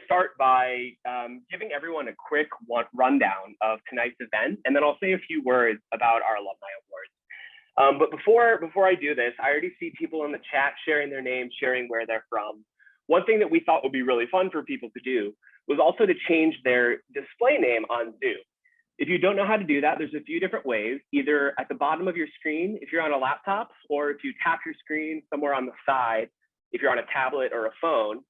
start by giving everyone a quick rundown of tonight's event, and then I'll say a few words about our Alumni Awards. But before I do this, I already see people in the chat sharing their names, sharing where they're from. One thing that we thought would be really fun for people to do was also to change their display name on Zoom. If you don't know how to do that, there's a few different ways, either at the bottom of your screen, if you're on a laptop, or if you tap your screen somewhere on the side, if you're on a tablet or a phone,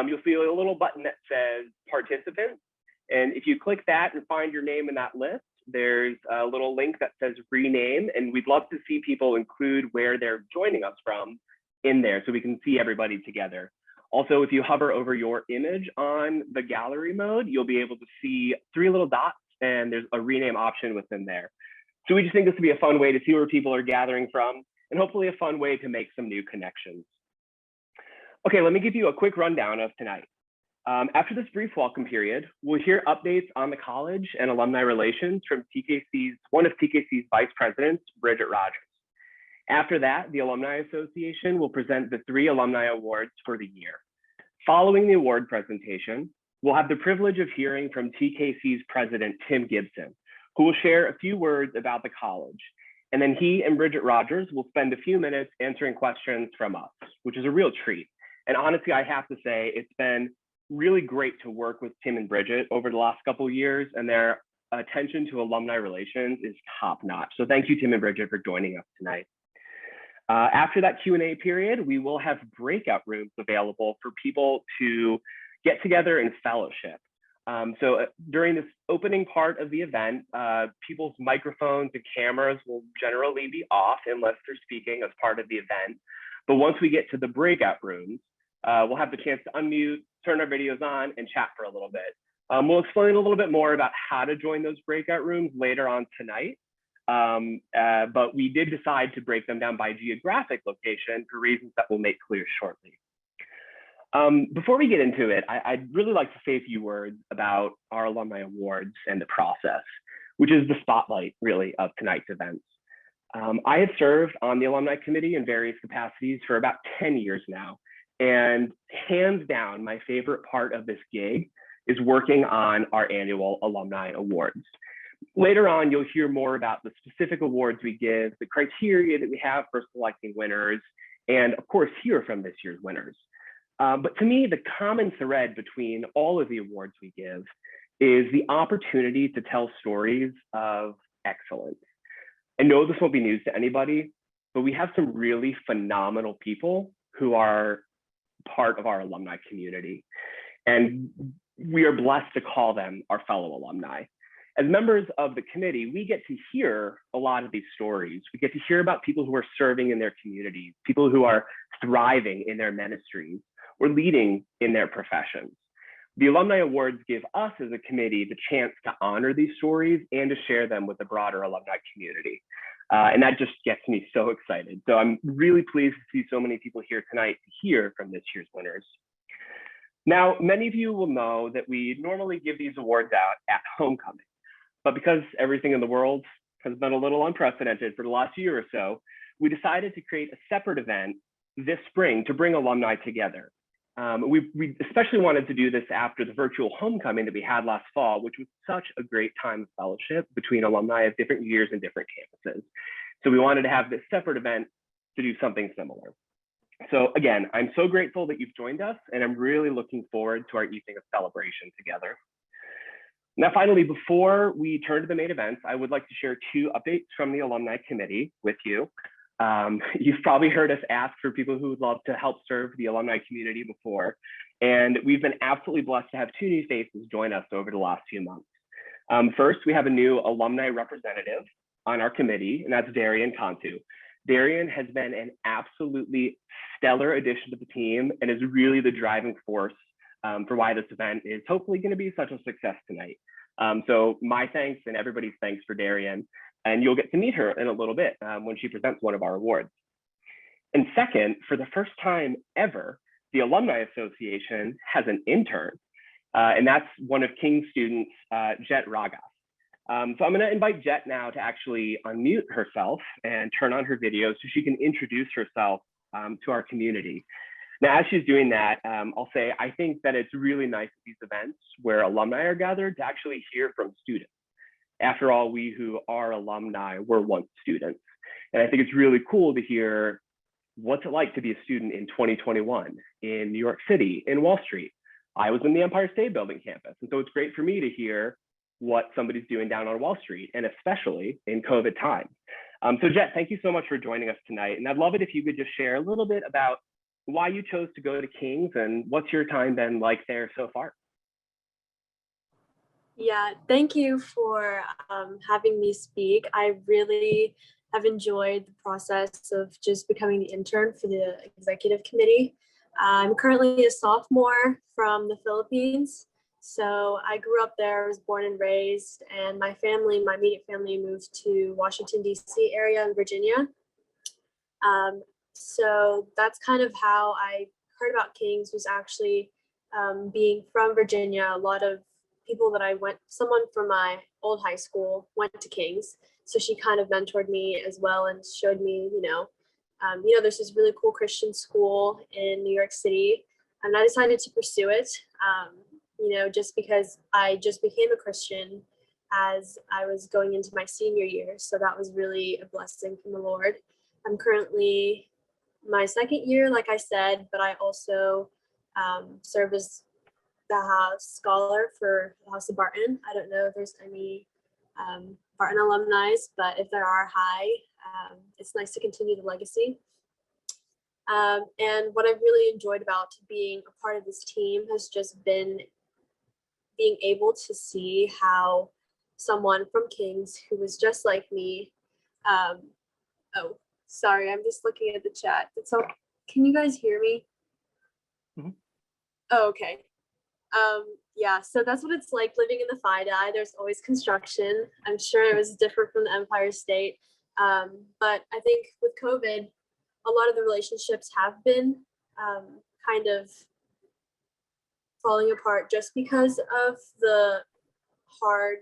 you'll see a little button that says participants. And if you click that and find your name in that list, there's a little link that says rename, and we'd love to see people include where they're joining us from in there so we can see everybody together. Also, if you hover over your image on the gallery mode, you'll be able to see 3 little dots, and there's a rename option within there. So we just think this would be a fun way to see where people are gathering from, and hopefully a fun way to make some new connections. Okay, let me give you a quick rundown of tonight. After this brief welcome period, we'll hear updates on the college and alumni relations from one of TKC's vice presidents, Bridget Rogers. After that, the Alumni Association will present the 3 Alumni Awards for the year. Following the award presentation, we'll have the privilege of hearing from TKC's president, Tim Gibson, who will share a few words about the college. And then he and Bridget Rogers will spend a few minutes answering questions from us, which is a real treat. And honestly, I have to say, it's been really great to work with Tim and Bridget over the last couple of years, and their attention to alumni relations is top notch. So thank you, Tim and Bridget, for joining us tonight. After that Q&A period, we will have breakout rooms available for people to get together and fellowship. So during this opening part of the event, people's microphones and cameras will generally be off unless they're speaking as part of the event. But once we get to the breakout rooms, we'll have the chance to unmute, turn our videos on, and chat for a little bit. We'll explain a little bit more about how to join those breakout rooms later on tonight. But we did decide to break them down by geographic location for reasons that we'll make clear shortly. Before we get into it, I'd really like to say a few words about our Alumni Awards and the process, which is the spotlight, really, of tonight's events. I have served on the Alumni Committee in various capacities for about 10 years now. And hands down, my favorite part of this gig is working on our annual Alumni Awards. Later on, you'll hear more about the specific awards we give, the criteria that we have for selecting winners, and of course, hear from this year's winners. But to me, the common thread between all of the awards we give is the opportunity to tell stories of excellence. I know this won't be news to anybody, but we have some really phenomenal people who are part of our alumni community. And we are blessed to call them our fellow alumni. As members of the committee, we get to hear a lot of these stories. We get to hear about people who are serving in their communities, people who are thriving in their ministries, or leading in their professions. The Alumni Awards give us as a committee the chance to honor these stories and to share them with the broader alumni community. And that just gets me so excited. So I'm really pleased to see so many people here tonight to hear from this year's winners. Now, many of you will know that we normally give these awards out at homecoming, but because everything in the world has been a little unprecedented for the last year or so, we decided to create a separate event this spring to bring alumni together. We especially wanted to do this after the virtual homecoming that we had last fall, which was such a great time of fellowship between alumni of different years and different campuses. So we wanted to have this separate event to do something similar. So again, I'm so grateful that you've joined us, and I'm really looking forward to our evening of celebration together. Now, finally, before we turn to the main events, I would like to share 2 updates from the Alumni Committee with you. You've probably heard us ask for people who would love to help serve the alumni community before, and we've been absolutely blessed to have 2 new faces join us over the last few months. First, we have a new alumni representative on our committee, and that's Darian Cantu. Darian has been an absolutely stellar addition to the team and is really the driving force for why this event is hopefully going to be such a success tonight. So my thanks and everybody's thanks for Darian. And you'll get to meet her in a little bit when she presents one of our awards. And second, for the first time ever, the Alumni Association has an intern, and that's one of King's students, Jet Ragas. So I'm going to invite Jet now to actually unmute herself and turn on her video so she can introduce herself to our community. Now, as she's doing that, I'll say I think that it's really nice at these events where alumni are gathered to actually hear from students. After all, we who are alumni were once students. And I think it's really cool to hear what's it like to be a student in 2021 in New York City, in Wall Street. I was in the Empire State Building campus. And so it's great for me to hear what somebody's doing down on Wall Street, and especially in COVID times. So Jet, thank you so much for joining us tonight. And I'd love it if you could just share a little bit about why you chose to go to King's and what's your time been like there so far? Yeah, thank you for having me speak. I really have enjoyed the process of just becoming the intern for the executive committee. I'm currently a sophomore from the Philippines. So I grew up there, was born and raised, and my family, my immediate family moved to Washington, D.C. area in Virginia. So that's kind of how I heard about King's, was actually being from Virginia. A lot of people that someone from my old high school went to King's. So she kind of mentored me as well and showed me, there's this really cool Christian school in New York City. And I decided to pursue it, just because I just became a Christian as I was going into my senior year. So that was really a blessing from the Lord. I'm currently my second year, like I said, but I also serve as the House Scholar for the House of Barton. I don't know if there's any Barton alumni, but if there are, hi. It's nice to continue the legacy. And what I've really enjoyed about being a part of this team has just been being able to see how someone from King's who was just like me, oh, sorry, I'm just looking at the chat. Can you guys hear me? Mm-hmm. Oh, okay. Yeah, so that's what it's like living in the FIDI. There's always construction. I'm sure it was different from the Empire State. But I think with COVID, a lot of the relationships have been kind of falling apart just because of the hard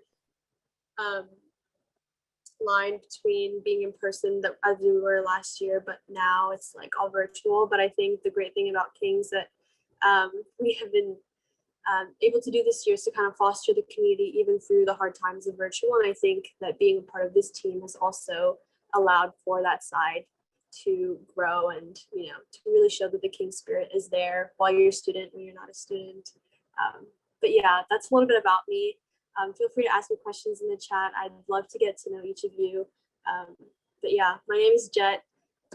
line between being in person that as we were last year, but now it's like all virtual. But I think the great thing about King's that we have been able to do this year is to kind of foster the community even through the hard times of virtual. And I think that being a part of this team has also allowed for that side to grow and, to really show that the King spirit is there while you're a student, when you're not a student. But yeah, that's a little bit about me. Feel free to ask me questions in the chat. I'd love to get to know each of you. But yeah, my name is Jet.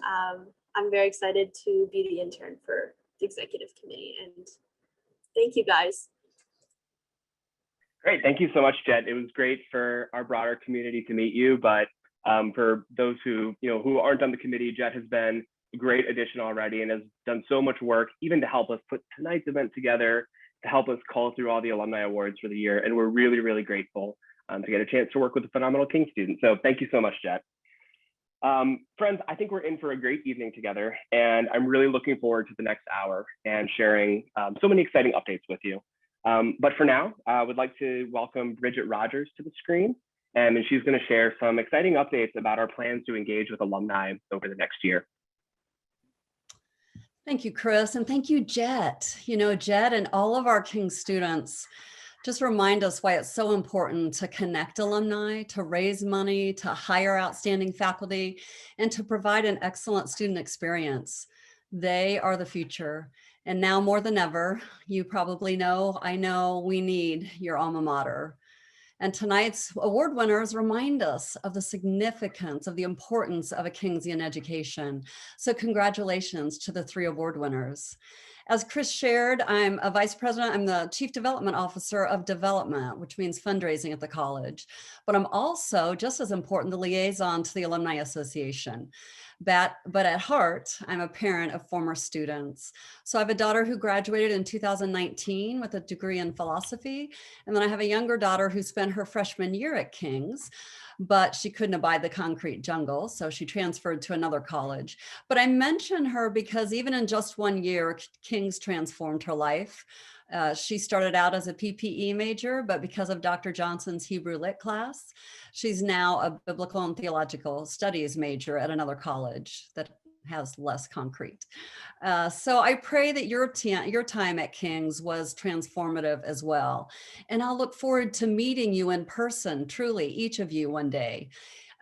I'm very excited to be the intern for the executive committee, and thank you guys. Great, thank you so much, Jet. It was great for our broader community to meet you, but for those who aren't on the committee, Jet has been a great addition already and has done so much work, even to help us put tonight's event together, to help us call through all the Alumni Awards for the year. And we're really, really grateful to get a chance to work with a phenomenal King student. So thank you so much, Jet. Friends, I think we're in for a great evening together, and I'm really looking forward to the next hour and sharing so many exciting updates with you. But for now, I would like to welcome Bridget Rogers to the screen, and she's going to share some exciting updates about our plans to engage with alumni over the next year. Thank you, Chris, and thank you, Jet. Jet and all of our King students just remind us why it's so important to connect alumni, to raise money, to hire outstanding faculty, and to provide an excellent student experience. They are the future. And now more than ever, you probably know, I know, we need your alma mater. And tonight's award winners remind us of the significance of the importance of a Kingsian education. So congratulations to the 3 award winners. As Chris shared, I'm a vice president. I'm the chief development officer of development, which means fundraising at the college. But I'm also, just as important, the liaison to the Alumni Association. But at heart, I'm a parent of former students. So I have a daughter who graduated in 2019 with a degree in philosophy. And then I have a younger daughter who spent her freshman year at King's, but she couldn't abide the concrete jungle, so she transferred to another college. But I mention her because even in just 1 year, King's transformed her life. She started out as a PPE major, but because of Dr. Johnson's Hebrew Lit class, she's now a biblical and theological studies major at another college that has less concrete. So I pray that your time at King's was transformative as well. And I'll look forward to meeting you in person, truly, each of you one day.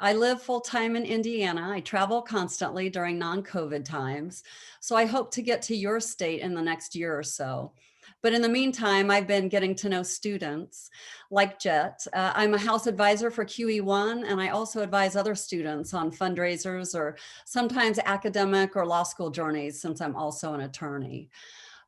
I live full-time in Indiana. I travel constantly during non-COVID times. So I hope to get to your state in the next year or so. But in the meantime, I've been getting to know students like Jet. I'm a house advisor for QE1, and I also advise other students on fundraisers or sometimes academic or law school journeys, since I'm also an attorney.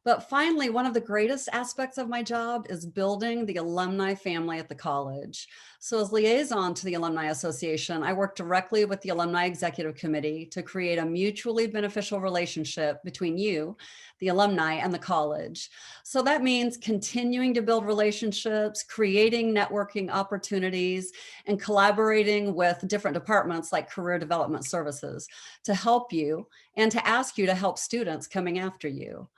But finally, one of the greatest aspects of my job is building the alumni family at the college. So as liaison to the Alumni Association, I work directly with the Alumni Executive Committee to create a mutually beneficial relationship between you, the alumni, and the college. So that means continuing to build relationships, creating networking opportunities, and collaborating with different departments like career development services to help you and to ask you to help students coming after you.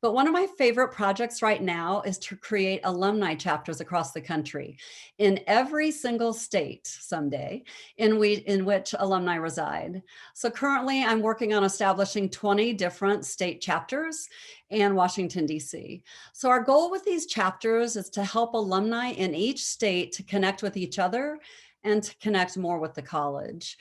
But one of my favorite projects right now is to create alumni chapters across the country in every single state someday in which alumni reside. So currently I'm working on establishing 20 different state chapters and Washington, DC. So our goal with these chapters is to help alumni in each state to connect with each other and to connect more with the college.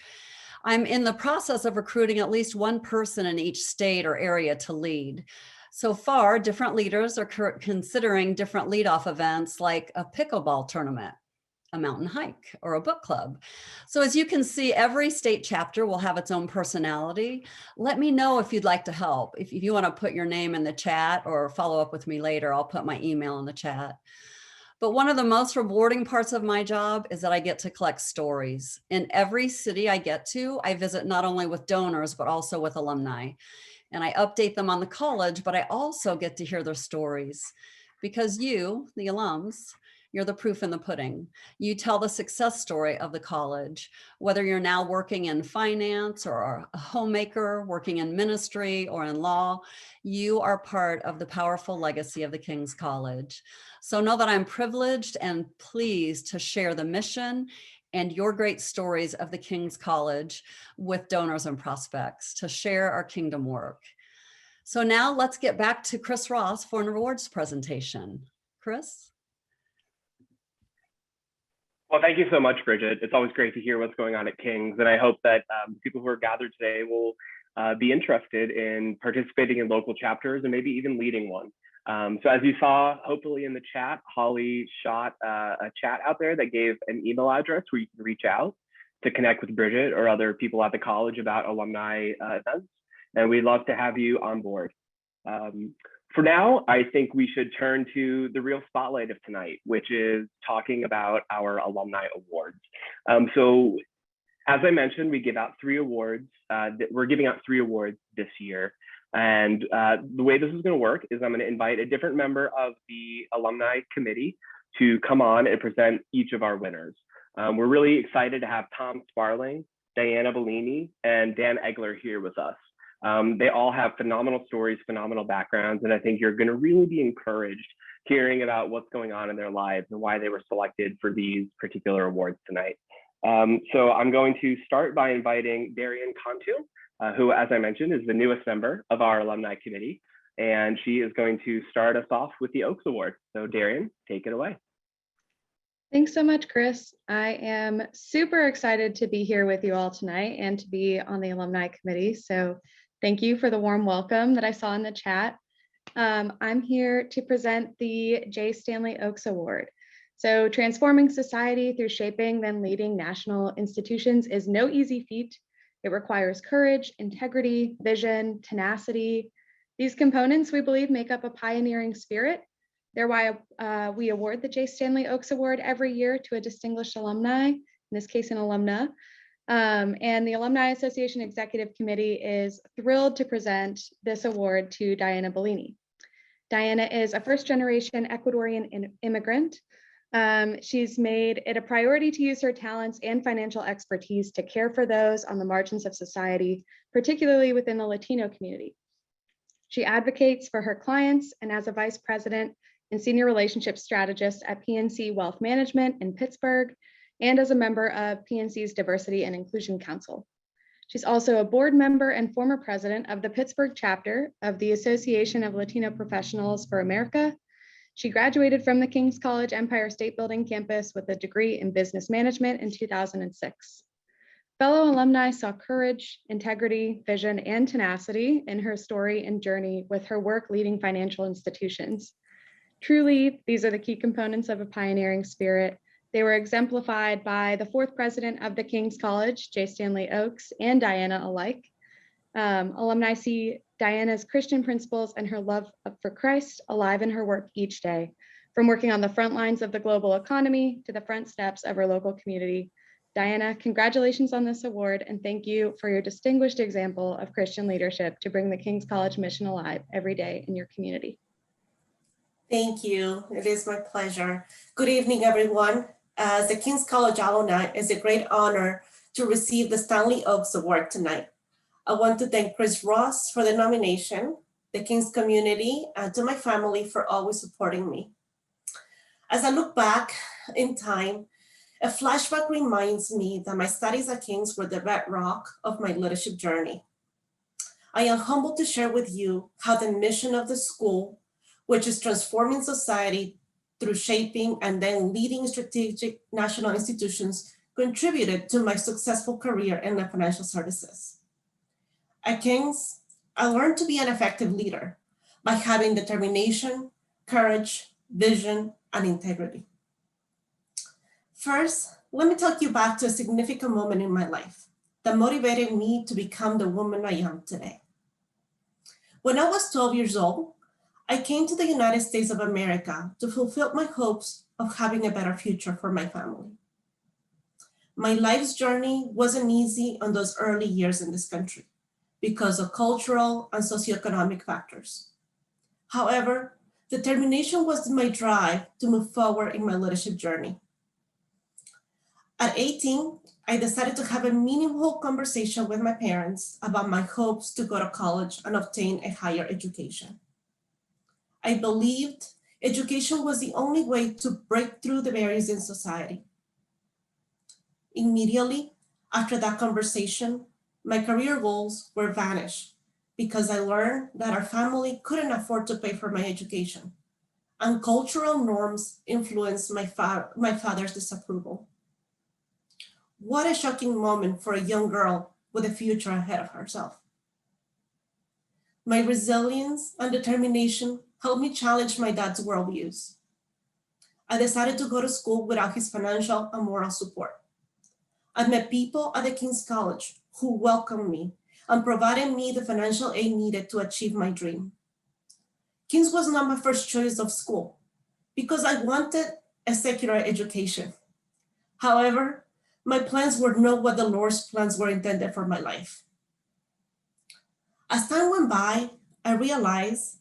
I'm in the process of recruiting at least one person in each state or area to lead. So far, different leaders are considering different leadoff events like a pickleball tournament, a mountain hike, or a book club. So as you can see, every state chapter will have its own personality. Let me know if you'd like to help. If you want to put your name in the chat or follow up with me later, I'll put my email in the chat. But one of the most rewarding parts of my job is that I get to collect stories. In every city I get to, I visit not only with donors, but also with alumni. And I update them on the college, but I also get to hear their stories because you, the alums, you're the proof in the pudding. You tell the success story of the college, whether you're now working in finance or a homemaker, working in ministry or in law, you are part of the powerful legacy of the King's College. So know that I'm privileged and pleased to share the mission and your great stories of the King's College with donors and prospects to share our kingdom work. So now let's get back to Chris Ross for an awards presentation. Chris? Well, thank you so much, Bridget. It's always great to hear what's going on at King's, and I hope that people who are gathered today will be interested in participating in local chapters and maybe even leading one. So as you saw, hopefully in the chat, Holly shot a chat out there that gave an email address where you can reach out to connect with Bridget or other people at the college about alumni events. And we'd love to have you on board. For now, I think we should turn to the real spotlight of tonight, which is talking about our Alumni Awards. So as I mentioned, we give out 3 awards. We're giving out 3 awards this year. And the way this is going to work is I'm going to invite a different member of the alumni committee to come on and present each of our winners. We're really excited to have Tom Sparling, Diana Bellini, and Dan Egler here with us. They all have phenomenal stories, phenomenal backgrounds, and I think you're going to really be encouraged hearing about what's going on in their lives and why they were selected for these particular awards tonight. So I'm going to start by inviting Darian Cantu, who, as I mentioned, is the newest member of our alumni committee, and she is going to start us off with the Oaks Award. So Darian, take it away. Thanks so much, Chris. I am super excited to be here with you all tonight and to be on the alumni committee. So thank you for the warm welcome that I saw in the chat. I'm here to present the J. Stanley Oaks Award. So transforming society through shaping then leading national institutions is no easy feat. It requires courage, integrity, vision, tenacity. These components, we believe, make up a pioneering spirit. They're why we award the J. Stanley Oaks Award every year to a distinguished alumni, in this case, an alumna. And the Alumni Association Executive Committee is thrilled to present this award to Diana Bellini. Diana is a first-generation Ecuadorian immigrant. She's made it a priority to use her talents and financial expertise to care for those on the margins of society, particularly within the Latino community. She advocates for her clients, and as a vice president and senior relationship strategist at PNC Wealth Management in Pittsburgh, and as a member of PNC's Diversity and Inclusion Council. She's also a board member and former president of the Pittsburgh chapter of the Association of Latino Professionals for America. She graduated from the King's College Empire State Building campus with a degree in business management in 2006. Fellow alumni saw courage, integrity, vision, and tenacity in her story and journey with her work leading financial institutions. Truly, these are the key components of a pioneering spirit. They were exemplified by the fourth president of the King's College, J. Stanley Oakes, and Diana alike. Alumni see Diana's Christian principles and her love for Christ alive in her work each day, from working on the front lines of the global economy to the front steps of her local community. Diana, congratulations on this award, and thank you for your distinguished example of Christian leadership to bring the King's College mission alive every day in your community. Thank you. It is my pleasure. Good evening, everyone. As the King's College alumni, it's a great honor to receive the Stanley Oakes Award tonight. I want to thank Chris Ross for the nomination, the King's community, and to my family for always supporting me. As I look back in time, a flashback reminds me that my studies at King's were the bedrock of my leadership journey. I am humbled to share with you how the mission of the school, which is transforming society through shaping and then leading strategic national institutions, contributed to my successful career in the financial services. At King's, I learned to be an effective leader by having determination, courage, vision, and integrity. First, let me take you back to a significant moment in my life that motivated me to become the woman I am today. When I was 12 years old, I came to the United States of America to fulfill my hopes of having a better future for my family. My life's journey wasn't easy on those early years in this country because of cultural and socioeconomic factors. However, determination was my drive to move forward in my leadership journey. At 18, I decided to have a meaningful conversation with my parents about my hopes to go to college and obtain a higher education. I believed education was the only way to break through the barriers in society. Immediately after that conversation, my career goals were vanished because I learned that our family couldn't afford to pay for my education, and cultural norms influenced my father's disapproval. What a shocking moment for a young girl with a future ahead of herself. My resilience and determination helped me challenge my dad's worldviews. I decided to go to school without his financial and moral support. I met people at the King's College who welcomed me and provided me the financial aid needed to achieve my dream. King's was not my first choice of school because I wanted a secular education. However, my plans were not what the Lord's plans were intended for my life. As time went by, I realized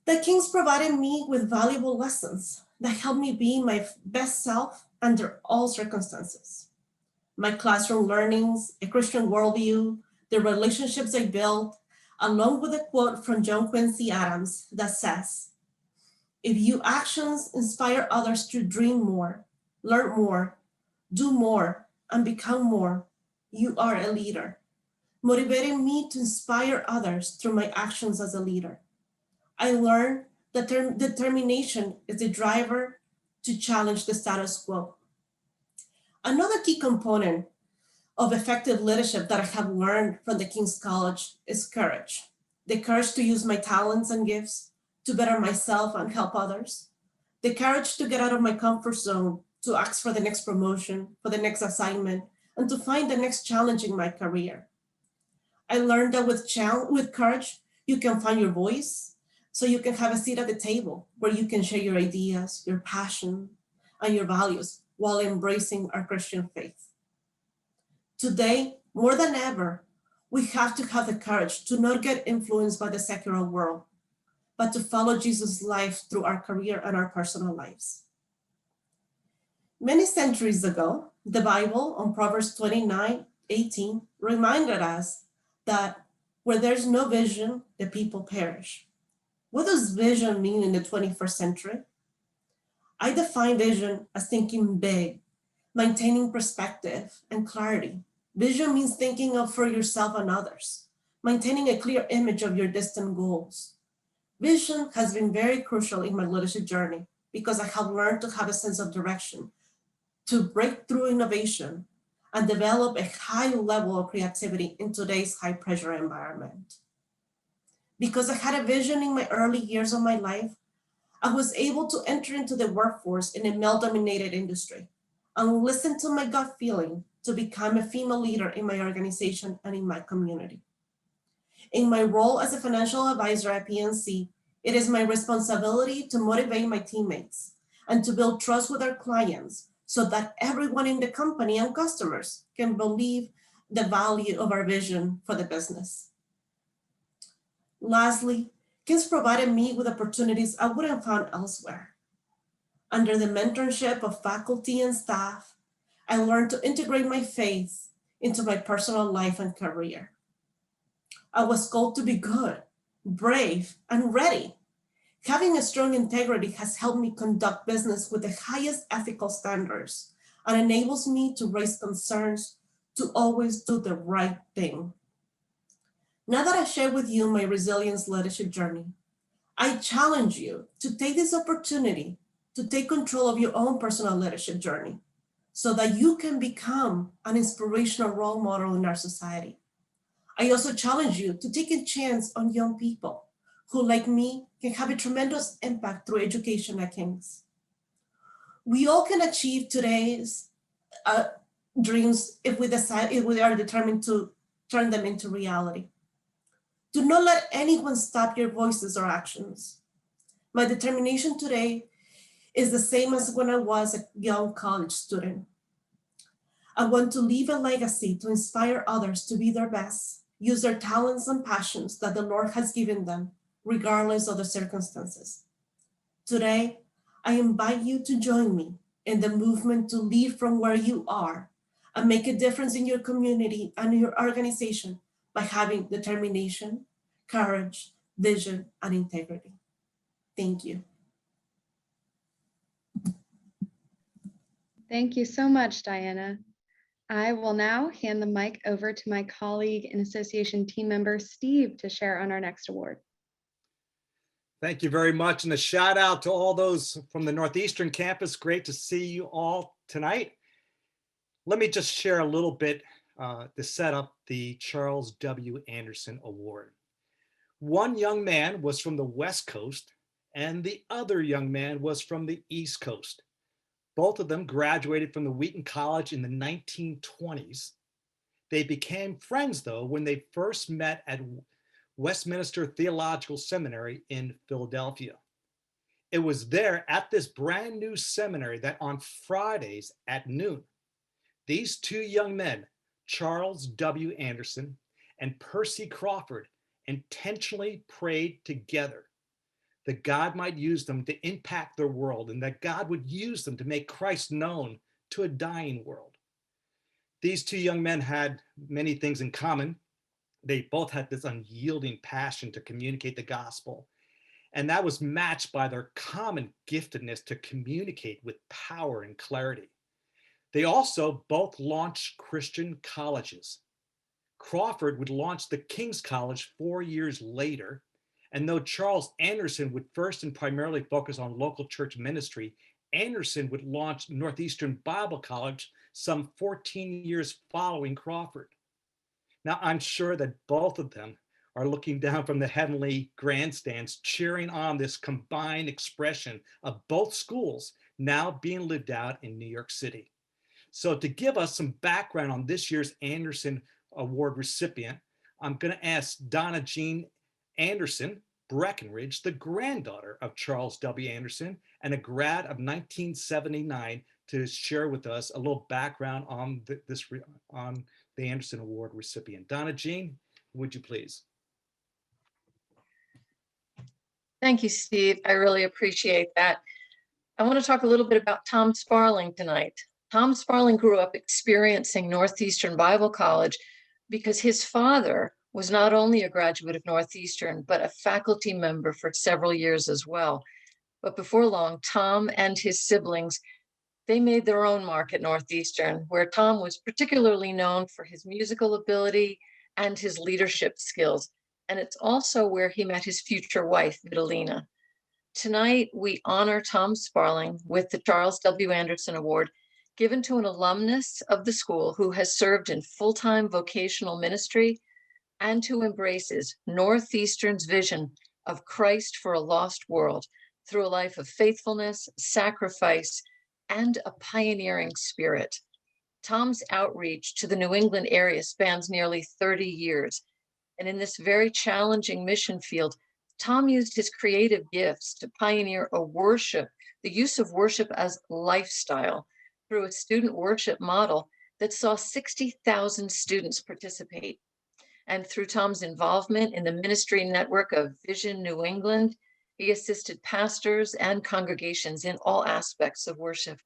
that King's provided me with valuable lessons that helped me be my best self under all circumstances. My classroom learnings, a Christian worldview, the relationships I built, along with a quote from John Quincy Adams that says, "If your actions inspire others to dream more, learn more, do more, and become more, you are a leader," motivating me to inspire others through my actions as a leader. I learned that determination is the driver to challenge the status quo. Another key component of effective leadership that I have learned from the King's College is courage. The courage to use my talents and gifts to better myself and help others. The courage to get out of my comfort zone, to ask for the next promotion, for the next assignment, and to find the next challenge in my career. I learned that with courage, you can find your voice, so you can have a seat at the table where you can share your ideas, your passion, and your values while embracing our Christian faith. Today, more than ever, we have to have the courage to not get influenced by the secular world, but to follow Jesus' life through our career and our personal lives. Many centuries ago, the Bible on Proverbs 29:18 reminded us that where there's no vision, the people perish. What does vision mean in the 21st century? I define vision as thinking big, maintaining perspective and clarity, Vision means thinking of for yourself and others, maintaining a clear image of your distant goals. Vision has been very crucial in my leadership journey because I have learned to have a sense of direction, to break through innovation, and develop a high level of creativity in today's high pressure environment. Because I had a vision in my early years of my life, I was able to enter into the workforce in a male-dominated industry and listen to my gut feeling to become a female leader in my organization and in my community. In my role as a financial advisor at PNC, it is my responsibility to motivate my teammates and to build trust with our clients so that everyone in the company and customers can believe the value of our vision for the business. Lastly, King's provided me with opportunities I wouldn't have found elsewhere. Under the mentorship of faculty and staff, I learned to integrate my faith into my personal life and career. I was called to be good, brave, and ready. Having a strong integrity has helped me conduct business with the highest ethical standards and enables me to raise concerns to always do the right thing. Now that I share with you my resilience leadership journey, I challenge you to take this opportunity to take control of your own personal leadership journey so that you can become an inspirational role model in our society. I also challenge you to take a chance on young people who, like me, can have a tremendous impact through education at King's. We all can achieve today's dreams if we are determined to turn them into reality. Do not let anyone stop your voices or actions. My determination today is the same as when I was a young college student. I want to leave a legacy to inspire others to be their best, use their talents and passions that the Lord has given them, regardless of the circumstances. Today, I invite you to join me in the movement to lead from where you are and make a difference in your community and your organization by having determination, courage, vision, and integrity. Thank you. Thank you so much, Diana. I will now hand the mic over to my colleague and association team member, Steve, to share on our next award. Thank you very much. And a shout out to all those from the Northeastern campus. Great to see you all tonight. Let me just share a little bit to set up the Charles W. Anderson Award. One young man was from the West Coast and the other young man was from the East Coast. Both of them graduated from the Wheaton College in the 1920s. They became friends, though, when they first met at Westminster Theological Seminary in Philadelphia. It was there at this brand new seminary that on Fridays at noon, these two young men, Charles W. Anderson and Percy Crawford, intentionally prayed together that God might use them to impact their world and that God would use them to make Christ known to a dying world. These two young men had many things in common. They both had this unyielding passion to communicate the gospel, and that was matched by their common giftedness to communicate with power and clarity. They also both launched Christian colleges. Crawford would launch the King's College 4 years later, and though Charles Anderson would first and primarily focus on local church ministry, Anderson would launch Northeastern Bible College some 14 years following Crawford. Now, I'm sure that both of them are looking down from the heavenly grandstands, cheering on this combined expression of both schools now being lived out in New York City. So to give us some background on this year's Anderson Award recipient, I'm going to ask Donna Jean Anderson Breckenridge, the granddaughter of Charles W. Anderson and a grad of 1979, to share with us a little background on the Anderson Award recipient. Donna Jean, would you please? Thank you, Steve. I really appreciate that. I want to talk a little bit about Tom Sparling tonight. Tom Sparling grew up experiencing Northeastern Bible College because his father was not only a graduate of Northeastern, but a faculty member for several years as well. But before long, Tom and his siblings They made their own mark at Northeastern, where Tom was particularly known for his musical ability and his leadership skills. And it's also where he met his future wife, Vitalina. Tonight, we honor Tom Sparling with the Charles W. Anderson Award, given to an alumnus of the school who has served in full-time vocational ministry and who embraces Northeastern's vision of Christ for a lost world through a life of faithfulness, sacrifice, and a pioneering spirit. Tom's outreach to the New England area spans nearly 30 years. And in this very challenging mission field, Tom used his creative gifts to pioneer the use of worship as lifestyle through a student worship model that saw 60,000 students participate. And through Tom's involvement in the ministry network of Vision New England, he assisted pastors and congregations in all aspects of worship.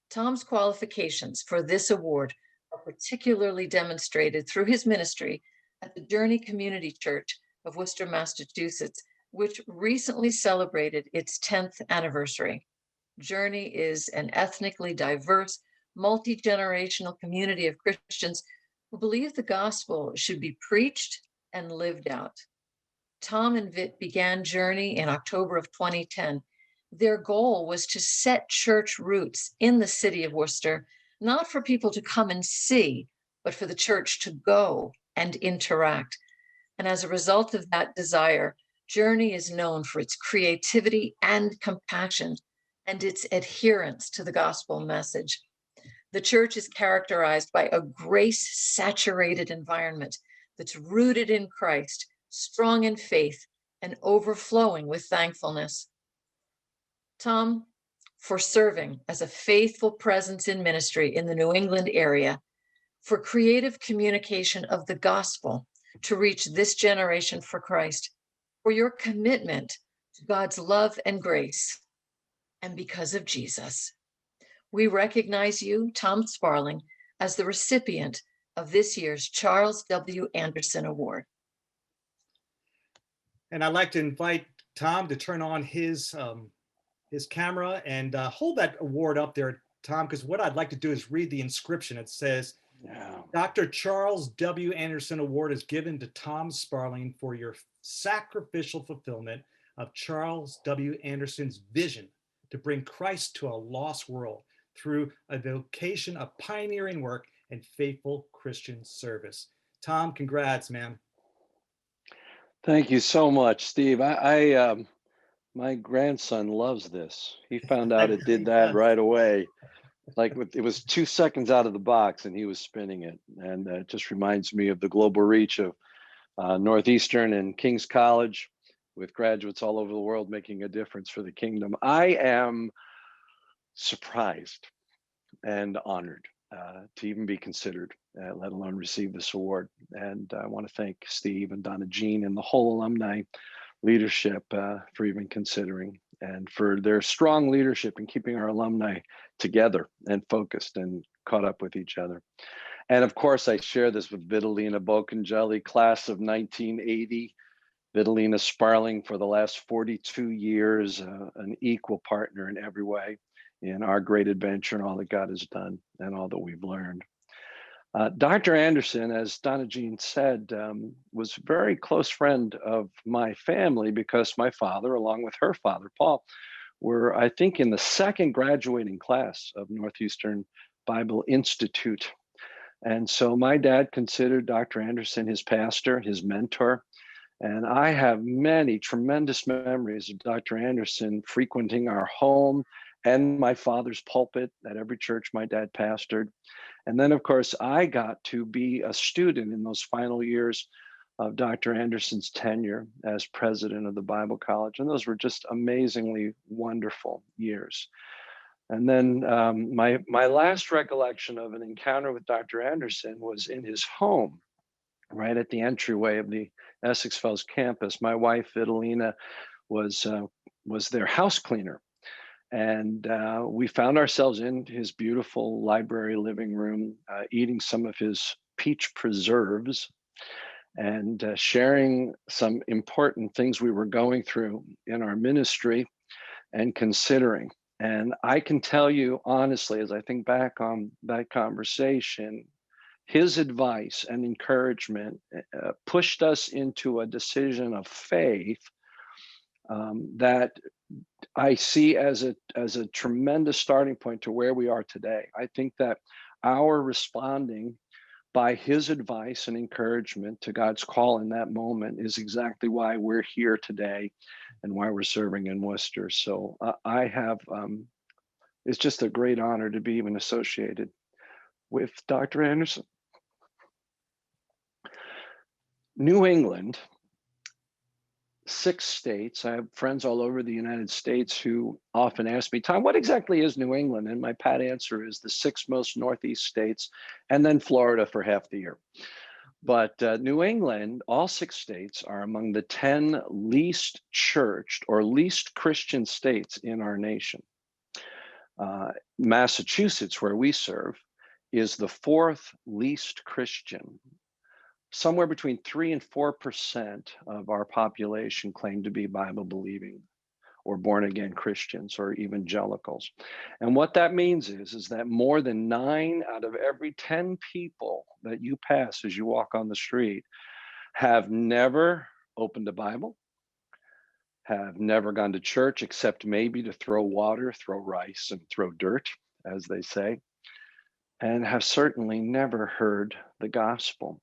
Tom's qualifications for this award are particularly demonstrated through his ministry at the Journey Community Church of Worcester, Massachusetts, which recently celebrated its 10th anniversary. Journey is an ethnically diverse, multi-generational community of Christians who believe the gospel should be preached and lived out. Tom and Vit began Journey in October of 2010. Their goal was to set church roots in the city of Worcester, not for people to come and see, but for the church to go and interact. And as a result of that desire, Journey is known for its creativity and compassion and its adherence to the gospel message. The church is characterized by a grace-saturated environment that's rooted in Christ, strong in faith, and overflowing with thankfulness. Tom, for serving as a faithful presence in ministry in the New England area, for creative communication of the gospel to reach this generation for Christ, for your commitment to God's love and grace, and because of Jesus. We recognize you, Tom Sparling, as the recipient of this year's Charles W. Anderson Award. And I'd like to invite Tom to turn on his camera and hold that award up there, Tom, because what I'd like to do is read the inscription. It says, Dr. Charles W. Anderson Award is given to Tom Sparling for your sacrificial fulfillment of Charles W. Anderson's vision to bring Christ to a lost world through a vocation of pioneering work and faithful Christian service. Tom, congrats, man. Thank you so much, Steve. My grandson loves this. He found out it did that right away. It was 2 seconds out of the box and he was spinning it. And it just reminds me of the global reach of Northeastern and King's College with graduates all over the world making a difference for the kingdom. I am surprised and honored to even be considered, let alone receive this award. And I want to thank Steve and Donna Jean and the whole alumni leadership for even considering, and for their strong leadership in keeping our alumni together and focused and caught up with each other. And of course, I share this with Vitalina Bocangelli, class of 1980. Vitalina Sparling for the last 42 years, an equal partner in every way in our great adventure and all that God has done and all that we've learned. Dr. Anderson, as Donna Jean said, was a very close friend of my family because my father, along with her father, Paul, were, I think, in the second graduating class of Northeastern Bible Institute. And so my dad considered Dr. Anderson his pastor, his mentor. And I have many tremendous memories of Dr. Anderson frequenting our home and my father's pulpit at every church my dad pastored. And then, of course, I got to be a student in those final years of Dr. Anderson's tenure as president of the Bible College. And those were just amazingly wonderful years. And then my last recollection of an encounter with Dr. Anderson was in his home, right at the entryway of the Essex Fells campus. My wife, Vitalina, was their house cleaner. And we found ourselves in his beautiful library living room, eating some of his peach preserves and sharing some important things we were going through in our ministry and considering. And I can tell you honestly, as I think back on that conversation, his advice and encouragement pushed us into a decision of faith that I see as a tremendous starting point to where we are today. I think that our responding by his advice and encouragement to God's call in that moment is exactly why we're here today and why we're serving in Worcester. So I have, it's just a great honor to be even associated with Dr. Anderson. New England, 6 states. I have friends all over the United States who often ask me, Tom, what exactly is New England? And my pat answer is the 6 most Northeast states, and then Florida for half the year. But New England, all 6 states are among the 10 least churched or least Christian states in our nation. Massachusetts, where we serve, is the 4th least Christian. Somewhere between 3 and 4% of our population claim to be Bible believing or born again Christians or evangelicals. And what that means is that more than 9 out of every 10 people that you pass as you walk on the street have never opened a Bible, have never gone to church except maybe to throw water, throw rice, and throw dirt, as they say, and have certainly never heard the gospel.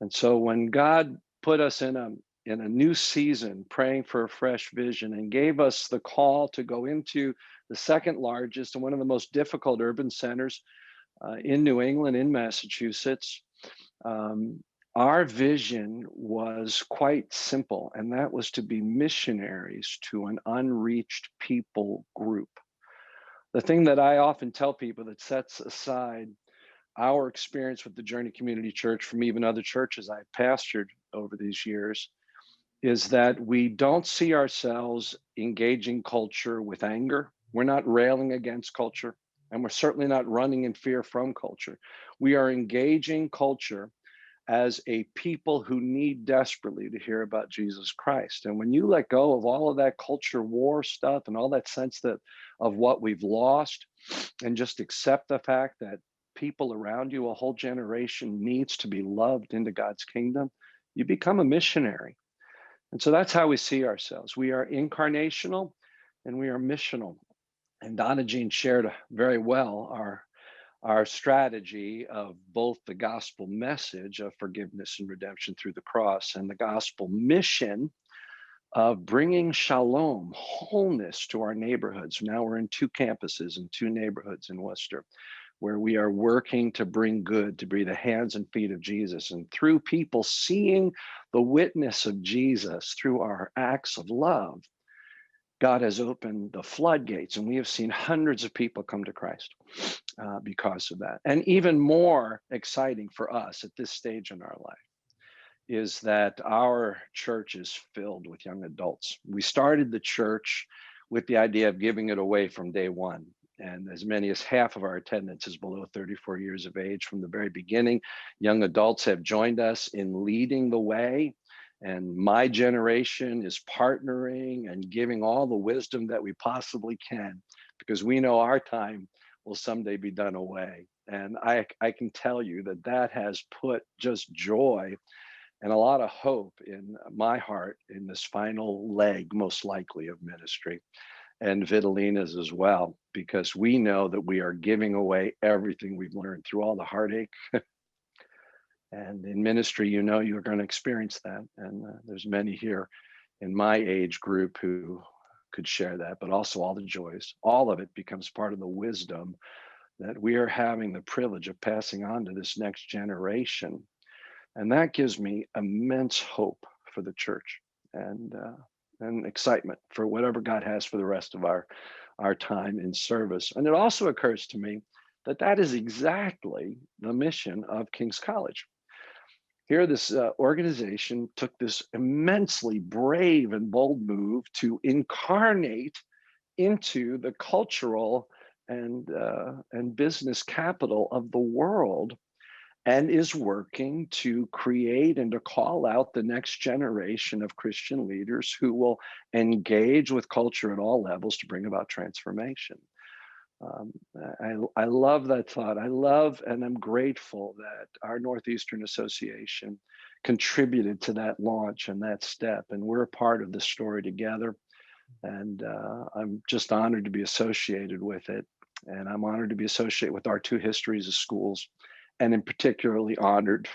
And so when God put us in a new season, praying for a fresh vision, and gave us the call to go into the 2nd largest and one of the most difficult urban centers in New England, in Massachusetts, our vision was quite simple, and that was to be missionaries to an unreached people group. The thing that I often tell people that sets aside our experience with the Journey Community Church from even other churches I've pastored over these years is that we don't see ourselves engaging culture with anger. We're not railing against culture, and we're certainly not running in fear from culture. We are engaging culture as a people who need desperately to hear about Jesus Christ. And when you let go of all of that culture war stuff and all that sense that of what we've lost, and just accept the fact that people around you, a whole generation needs to be loved into God's kingdom, you become a missionary. And so that's how we see ourselves. We are incarnational and we are missional. And Donna Jean shared very well our strategy of both the gospel message of forgiveness and redemption through the cross and the gospel mission of bringing shalom, wholeness to our neighborhoods. Now we're in 2 campuses and 2 neighborhoods in Worcester, where we are working to bring good, to be the hands and feet of Jesus. And through people seeing the witness of Jesus through our acts of love, God has opened the floodgates, and we have seen hundreds of people come to Christ because of that. And even more exciting for us at this stage in our life is that our church is filled with young adults. We started the church with the idea of giving it away from day one. And as many as half of our attendance is below 34 years of age from the very beginning. Young adults have joined us in leading the way. And my generation is partnering and giving all the wisdom that we possibly can, because we know our time will someday be done away. And I can tell you that has put just joy and a lot of hope in my heart in this final leg, most likely, of ministry, and Vitalina's as well, because we know that we are giving away everything we've learned through all the heartache. And in ministry, you know, you're going to experience that. And there's many here in my age group who could share that, but also all the joys. All of it becomes part of the wisdom that we are having the privilege of passing on to this next generation. And that gives me immense hope for the church and excitement for whatever God has for the rest of our time in service. And it also occurs to me that is exactly the mission of King's College. Here, this organization took this immensely brave and bold move to incarnate into the cultural and business capital of the world, and is working to create and to call out the next generation of Christian leaders who will engage with culture at all levels to bring about transformation. I love that thought. I love and I'm grateful that our Northeastern Association contributed to that launch and that step, and we're a part of the story together. And I'm just honored to be associated with it. And I'm honored to be associated with our two histories of schools, and in particularly honored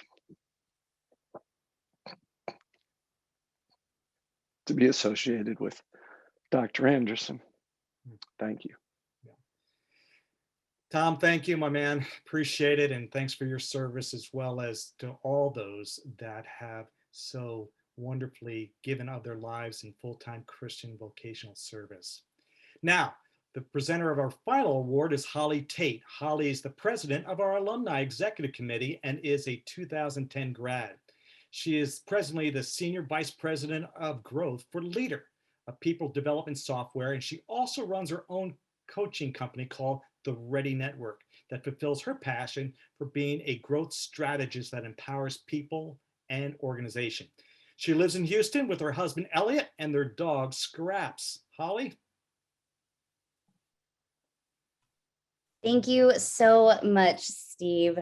to be associated with Dr. Anderson. Thank you. Tom, thank you, my man. Appreciate it. And thanks for your service, as well as to all those that have so wonderfully given of their lives in full-time Christian vocational service. Now, the presenter of our final award is Holly Tate. Holly is the president of our Alumni Executive Committee and is a 2010 grad. She is presently the Senior Vice President of Growth for Leader, a people development software, and she also runs her own coaching company called The Ready Network that fulfills her passion for being a growth strategist that empowers people and organization. She lives in Houston with her husband, Elliot, and their dog, Scraps. Holly? Thank you so much, Steve.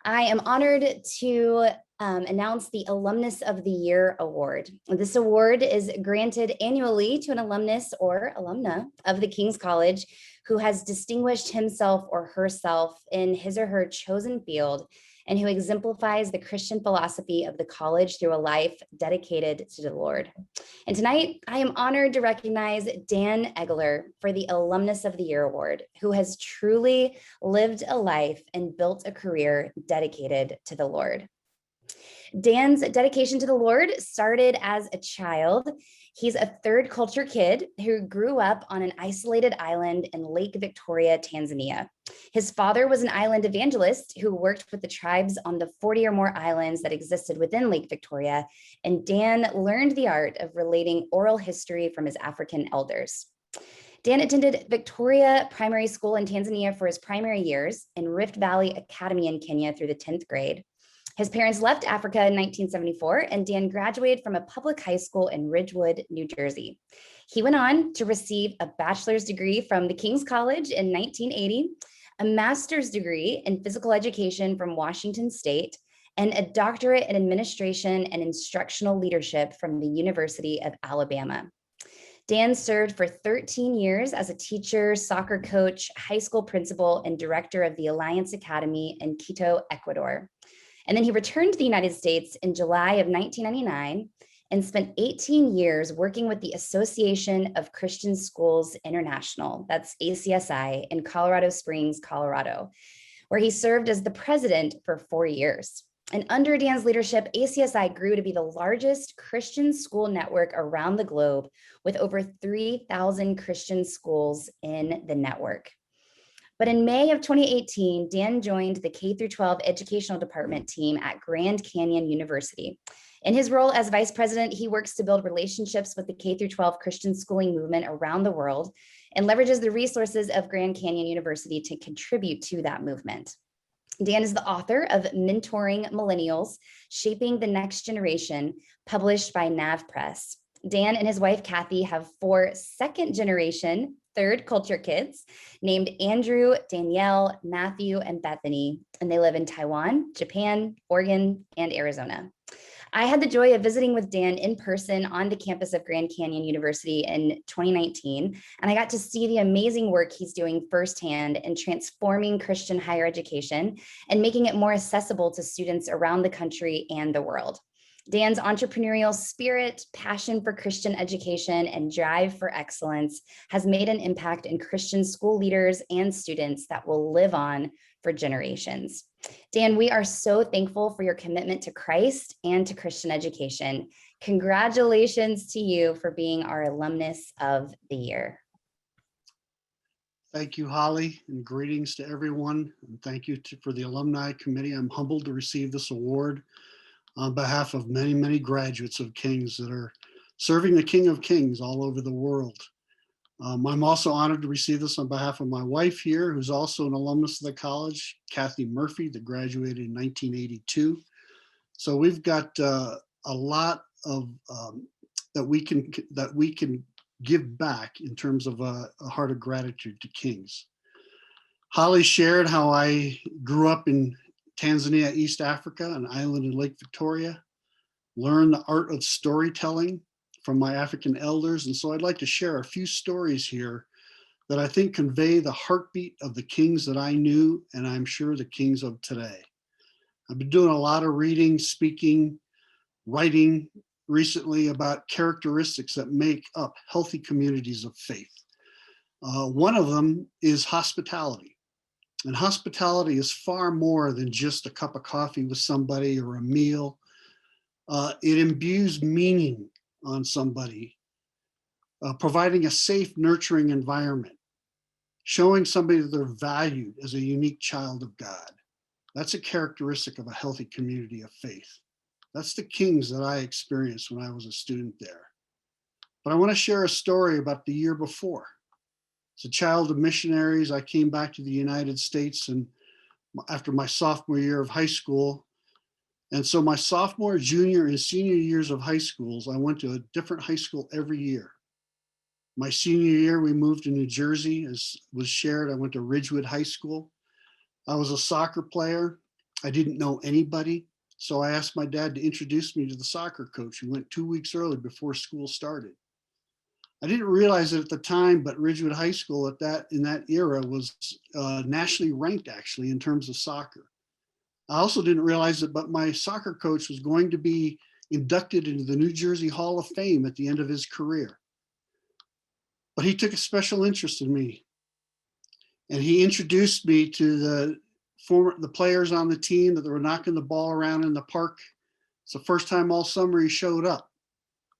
I am honored to announce the Alumnus of the Year Award. This award is granted annually to an alumnus or alumna of the King's College who has distinguished himself or herself in his or her chosen field and who exemplifies the Christian philosophy of the college through a life dedicated to the Lord. And tonight, I am honored to recognize Dan Egler for the Alumnus of the Year Award, who has truly lived a life and built a career dedicated to the Lord. Dan's dedication to the Lord started as a child. He's a third culture kid who grew up on an isolated island in Lake Victoria, Tanzania. His father was an island evangelist who worked with the tribes on the 40 or more islands that existed within Lake Victoria, and Dan learned the art of relating oral history from his African elders. Dan attended Victoria Primary School in Tanzania for his primary years and Rift Valley Academy in Kenya through the 10th grade. His parents left Africa in 1974, and Dan graduated from a public high school in Ridgewood, New Jersey. He went on to receive a bachelor's degree from the King's College in 1980, a master's degree in physical education from Washington State, and a doctorate in administration and instructional leadership from the University of Alabama. Dan served for 13 years as a teacher, soccer coach, high school principal, and director of the Alliance Academy in Quito, Ecuador. And then he returned to the United States in July of 1999 and spent 18 years working with the Association of Christian Schools International, that's ACSI, in Colorado Springs, Colorado, where he served as the president for 4 years. And under Dan's leadership, ACSI grew to be the largest Christian school network around the globe, with over 3,000 Christian schools in the network. But in May of 2018, Dan joined the K-12 educational department team at Grand Canyon University. In his role as vice president, he works to build relationships with the K-12 Christian schooling movement around the world and leverages the resources of Grand Canyon University to contribute to that movement. Dan is the author of Mentoring Millennials, Shaping the Next Generation, published by Nav Press. Dan and his wife, Kathy, have 4 second-generation third culture kids named Andrew, Danielle, Matthew, and Bethany, and they live in Taiwan, Japan, Oregon, and Arizona. I had the joy of visiting with Dan in person on the campus of Grand Canyon University in 2019, and I got to see the amazing work he's doing firsthand in transforming Christian higher education and making it more accessible to students around the country and the world. Dan's entrepreneurial spirit, passion for Christian education, and drive for excellence has made an impact in Christian school leaders and students that will live on for generations. Dan, we are so thankful for your commitment to Christ and to Christian education. Congratulations to you for being our Alumnus of the Year. Thank you, Holly, and greetings to everyone. And thank you for the Alumni Committee. I'm humbled to receive this award on behalf of many, many graduates of Kings that are serving the King of Kings all over the world. I'm also honored to receive this on behalf of my wife here, who's also an alumnus of the college, Kathy Murphy, that graduated in 1982. So we've got a lot of that we can give back in terms of a heart of gratitude to Kings. Holly shared how I grew up in Tanzania, East Africa, an island in Lake Victoria, learned the art of storytelling from my African elders. And so I'd like to share a few stories here that I think convey the heartbeat of the Kings that I knew, and I'm sure the Kings of today. I've been doing a lot of reading, speaking, writing recently about characteristics that make up healthy communities of faith. One of them is hospitality. And hospitality is far more than just a cup of coffee with somebody or a meal. It imbues meaning on somebody, providing a safe, nurturing environment, showing somebody that they're valued as a unique child of God. That's a characteristic of a healthy community of faith. That's the Kings that I experienced when I was a student there. But I want to share a story about the year before. As a child of missionaries, I came back to the United States and after my sophomore year of high school. And so my sophomore, junior, and senior years of high schools, I went to a different high school every year. My senior year, we moved to New Jersey, as was shared. I went to Ridgewood High School. I was a soccer player. I didn't know anybody. So I asked my dad to introduce me to the soccer coach who went 2 weeks early before school started. I didn't realize it at the time, but Ridgewood High School in that era was nationally ranked actually in terms of soccer. I also didn't realize it, but my soccer coach was going to be inducted into the New Jersey Hall of Fame at the end of his career. But he took a special interest in me. And he introduced me to the players on the team that were knocking the ball around in the park. It's the first time all summer he showed up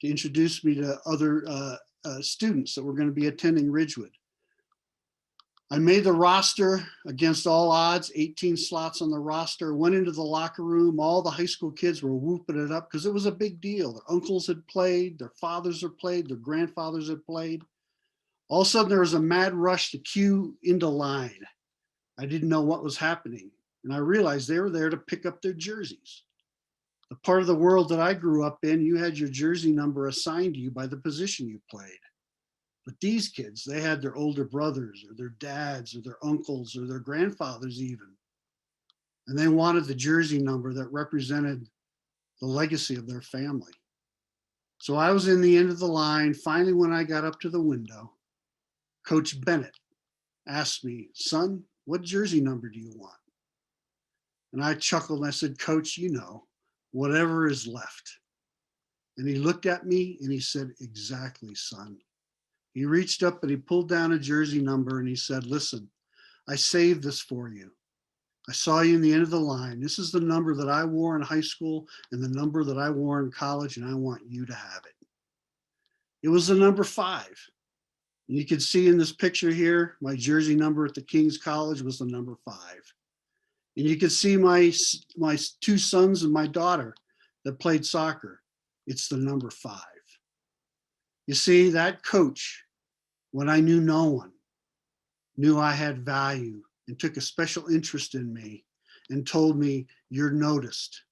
to introduce me to other students that were going to be attending Ridgewood. I made the roster against all odds, 18 slots on the roster, went into the locker room. All the high school kids were whooping it up because it was a big deal. Their uncles had played, their fathers had played, their grandfathers had played. All of a sudden there was a mad rush to queue into line. I didn't know what was happening. And I realized they were there to pick up their jerseys. The part of the world that I grew up in, you had your jersey number assigned to you by the position you played. But these kids, they had their older brothers or their dads or their uncles or their grandfathers even. And they wanted the jersey number that represented the legacy of their family. So I was in the end of the line. Finally, when I got up to the window, Coach Bennett asked me, "Son, what jersey number do you want?" And I chuckled and I said, "Coach, you know, whatever is left." And he looked at me and he said, "Exactly, son." He reached up and he pulled down a jersey number and he said, "Listen, I saved this for you. I saw you in the end of the line. This is the number that I wore in high school and the number that I wore in college, and I want you to have it." It was the number 5. And you can see in this picture here, my jersey number at the King's College was the number 5. And you can see my 2 sons and my daughter that played soccer. It's the number 5. You see, that coach, when I knew no one, knew I had value and took a special interest in me and told me, "You're noticed.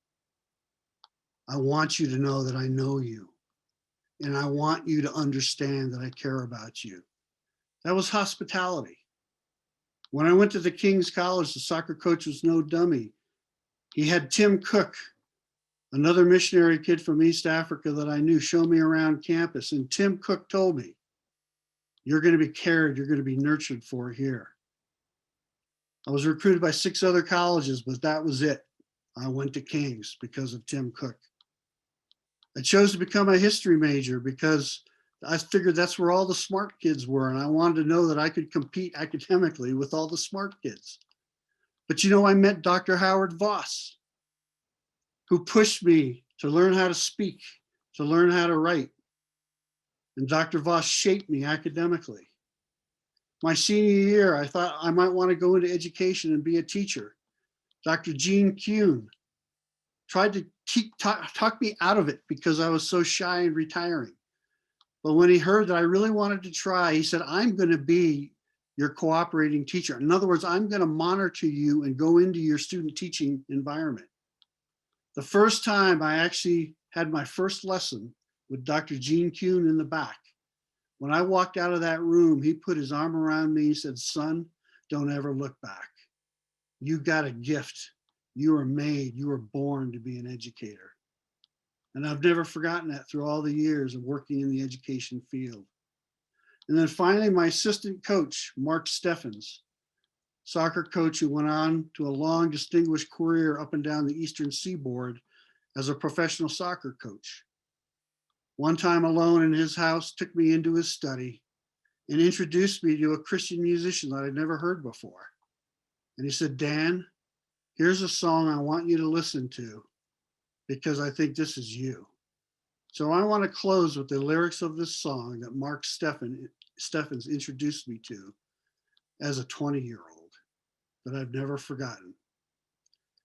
I want you to know that I know you. And I want you to understand that I care about you." That was hospitality. When I went to the King's College, the soccer coach was no dummy. He had Tim Cook, another missionary kid from East Africa that I knew, show me around campus. And Tim Cook told me, "You're going to be cared, you're going to be nurtured for here." I was recruited by 6 other colleges, but that was it. I went to King's because of Tim Cook. I chose to become a history major because I figured that's where all the smart kids were, and I wanted to know that I could compete academically with all the smart kids. But you know, I met Dr. Howard Voss, who pushed me to learn how to speak, to learn how to write. And Dr. Voss shaped me academically. My senior year, I thought I might want to go into education and be a teacher. Dr. Gene Kuhn tried to talk me out of it because I was so shy and retiring. But when he heard that I really wanted to try, he said, I'm going to be your cooperating teacher. In other words, I'm going to monitor you and go into your student teaching environment. The first time I actually had my first lesson with Dr. Gene Kuhn in the back, when I walked out of that room, he put his arm around me and said, son, don't ever look back. You got a gift. You were made, you were born to be an educator. And I've never forgotten that through all the years of working in the education field. And then finally, my assistant coach, Mark Steffens, soccer coach who went on to a long distinguished career up and down the Eastern Seaboard as a professional soccer coach. One time alone in his house, took me into his study and introduced me to a Christian musician that I'd never heard before. And he said, Dan, here's a song I want you to listen to because I think this is you. So I want to close with the lyrics of this song that Mark Steffens introduced me to as a 20-year-old that I've never forgotten.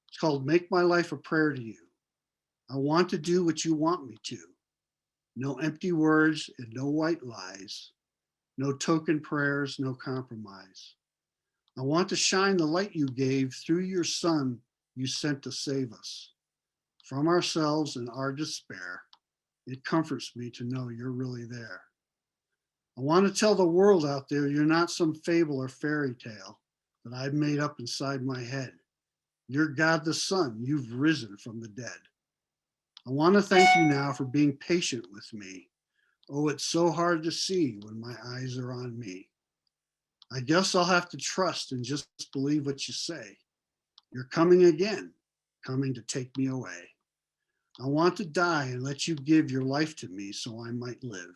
It's called Make My Life a Prayer to You. I want to do what you want me to. No empty words and no white lies. No token prayers, no compromise. I want to shine the light you gave through your son you sent to save us. From ourselves and our despair, it comforts me to know you're really there. I want to tell the world out there you're not some fable or fairy tale that I've made up inside my head. You're God the Son, you've risen from the dead. I want to thank you now for being patient with me. Oh, it's so hard to see when my eyes are on me. I guess I'll have to trust and just believe what you say. You're coming again, coming to take me away. I want to die and let you give your life to me so I might live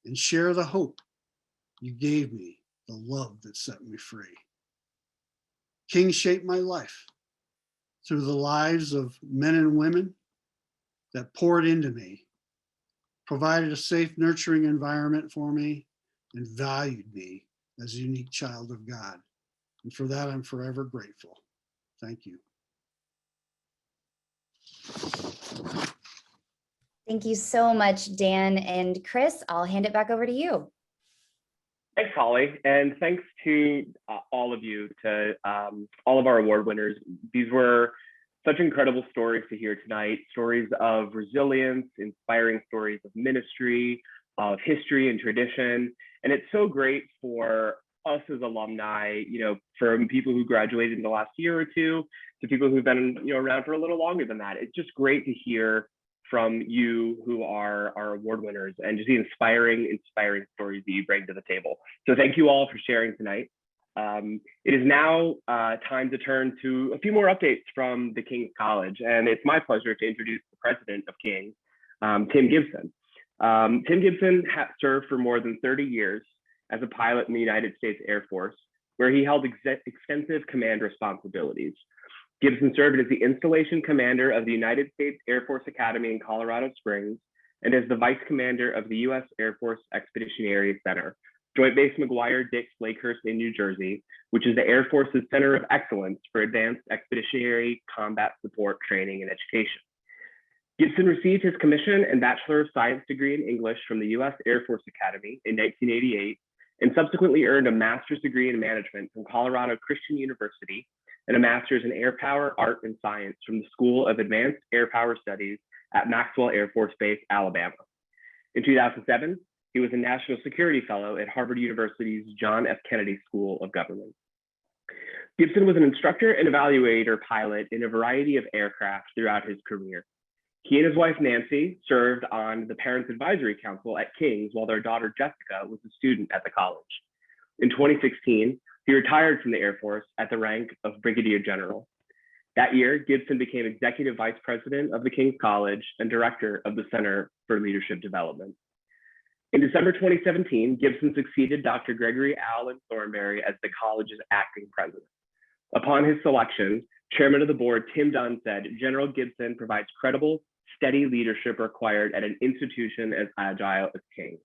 and share the hope you gave me, the love that set me free. King shaped my life through the lives of men and women that poured into me, provided a safe, nurturing environment for me, and valued me as a unique child of God. And for that, I'm forever grateful. Thank you. Thank you so much, Dan and Chris. I'll hand it back over to you. Thanks, Holly, and thanks to all of you, to all of our award winners. These were such incredible stories to hear tonight, stories of resilience, inspiring stories of ministry, of history and tradition. And it's so great for us as alumni, from people who graduated in the last year or two to people who've been around for a little longer than that. It's just great to hear from you who are our award winners and just the inspiring stories that you bring to the table. So thank you all for sharing tonight. It is now time to turn to a few more updates from the King's College, and it's my pleasure to introduce the president of King's, Tim Gibson. Tim Gibson served for more than 30 years as a pilot in the United States Air Force, where he held extensive command responsibilities. Gibson served as the installation commander of the United States Air Force Academy in Colorado Springs and as the vice commander of the U.S. Air Force Expeditionary Center, Joint Base McGuire-Dix Lakehurst in New Jersey, which is the Air Force's Center of Excellence for Advanced Expeditionary Combat Support Training and Education. Gibson received his commission and Bachelor of Science degree in English from the U.S. Air Force Academy in 1988, and subsequently earned a master's degree in management from Colorado Christian University and a master's in air power, art, and science from the School of Advanced Air Power Studies at Maxwell Air Force Base, Alabama. In 2007, he was a National Security Fellow at Harvard University's John F. Kennedy School of Government. Gibson was an instructor and evaluator pilot in a variety of aircraft throughout his career. He and his wife, Nancy, served on the Parents Advisory Council at King's while their daughter, Jessica, was a student at the college. In 2016, he retired from the Air Force at the rank of Brigadier General. That year, Gibson became Executive Vice President of the King's College and Director of the Center for Leadership Development. In December 2017, Gibson succeeded Dr. Gregory Allen Thornberry as the college's acting president. Upon his selection, Chairman of the Board Tim Dunn said, General Gibson provides credible, steady leadership required at an institution as agile as King's.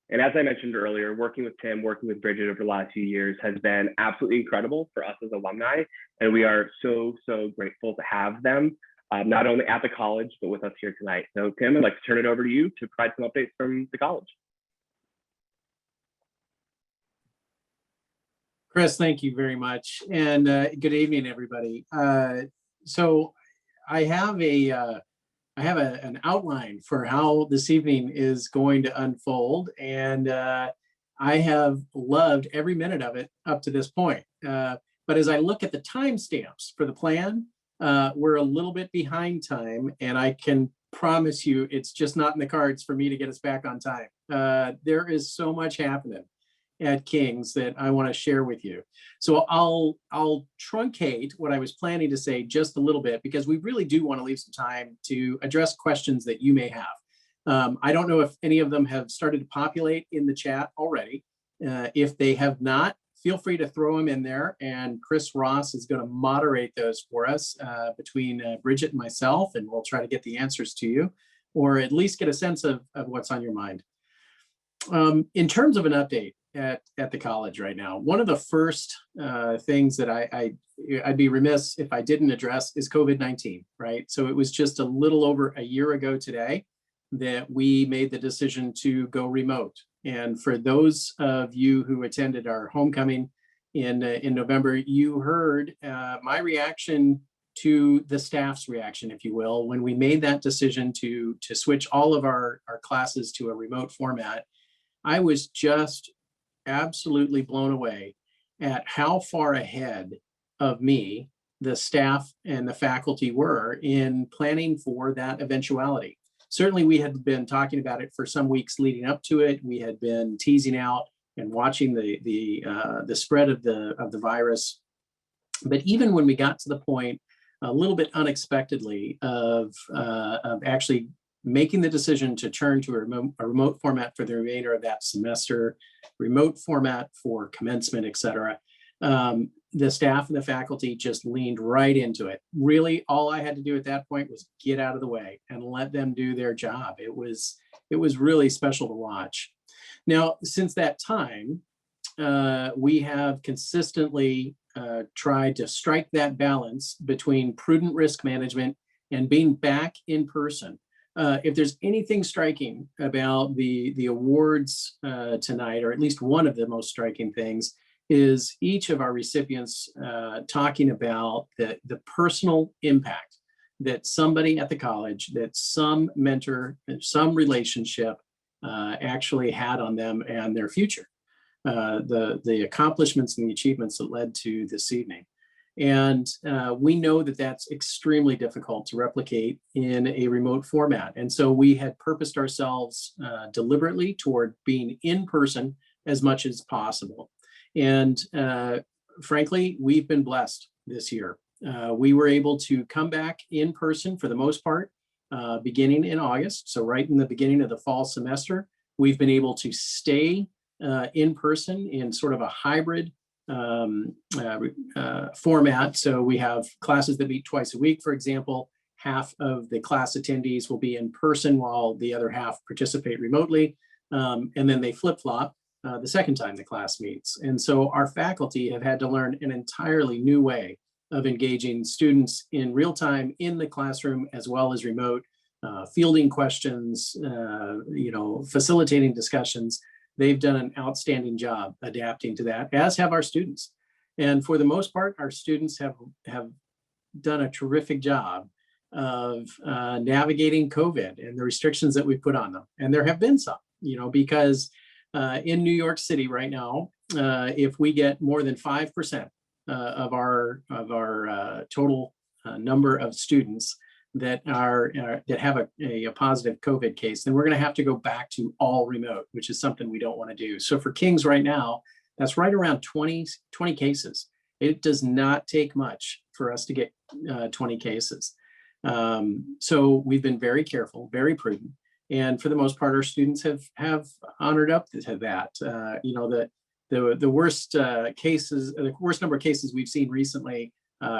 And as I mentioned earlier, working with Tim, working with Bridget over the last few years has been absolutely incredible for us as alumni. And we are so grateful to have them, not only at the college, but with us here tonight. So Tim, I'd like to turn it over to you to provide some updates from the college. Chris, thank you very much. And good evening, everybody. So I have an outline for how this evening is going to unfold. And I have loved every minute of it up to this point. But as I look at the timestamps for the plan, we're a little bit behind time, and I can promise you it's just not in the cards for me to get us back on time. There is so much happening at King's that I want to share with you. So I'll truncate what I was planning to say just a little bit, because we really do want to leave some time to address questions that you may have. I don't know if any of them have started to populate in the chat already. If they have not, feel free to throw them in there, and Chris Ross is going to moderate those for us between Bridget and myself, and we'll try to get the answers to you, or at least get a sense of what's on your mind. In terms of an update at the college right now, one of the first things that I'd be remiss if I didn't address is COVID-19, right? So it was just a little over a year ago today that we made the decision to go remote. And for those of you who attended our homecoming in November, you heard my reaction to the staff's reaction, if you will, when we made that decision to switch all of our classes to a remote format. I was just absolutely blown away at how far ahead of me the staff and the faculty were in planning for that eventuality. Certainly, we had been talking about it for some weeks leading up to it. We had been teasing out and watching the spread of the virus. But even when we got to the point, a little bit unexpectedly, of actually making the decision to turn to a remote format for the remainder of that semester, remote format for commencement, et cetera, the staff and the faculty just leaned right into it. Really, all I had to do at that point was get out of the way and let them do their job. It was really special to watch. Now, since that time, we have consistently tried to strike that balance between prudent risk management and being back in person. If there's anything striking about the awards tonight, or at least one of the most striking things, is each of our recipients talking about the personal impact that somebody at the college, that some mentor, some relationship actually had on them and their future, the accomplishments and the achievements that led to this evening. And we know that that's extremely difficult to replicate in a remote format. And so we had purposed ourselves deliberately toward being in person as much as possible. And frankly, we've been blessed this year. We were able to come back in person for the most part, beginning in August. So right in the beginning of the fall semester, we've been able to stay in person in sort of a hybrid format. So we have classes that meet twice a week, for example. Half of the class attendees will be in person while the other half participate remotely. And then they flip-flop the second time the class meets. And so our faculty have had to learn an entirely new way of engaging students in real time in the classroom as well as remote, fielding questions, facilitating discussions. They've done an outstanding job adapting to that, as have our students. And for the most part, our students have done a terrific job of navigating COVID and the restrictions that we put on them. And there have been some, because in New York City right now, if we get more than 5% of our total number of students that have a positive COVID case, then we're going to have to go back to all remote, which is something we don't want to do. So for King's right now, that's right around 20 cases. It does not take much for us to get 20 cases. So we've been very careful, very prudent. And for the most part, our students have honored up to that. The worst cases, the worst number of cases we've seen recently,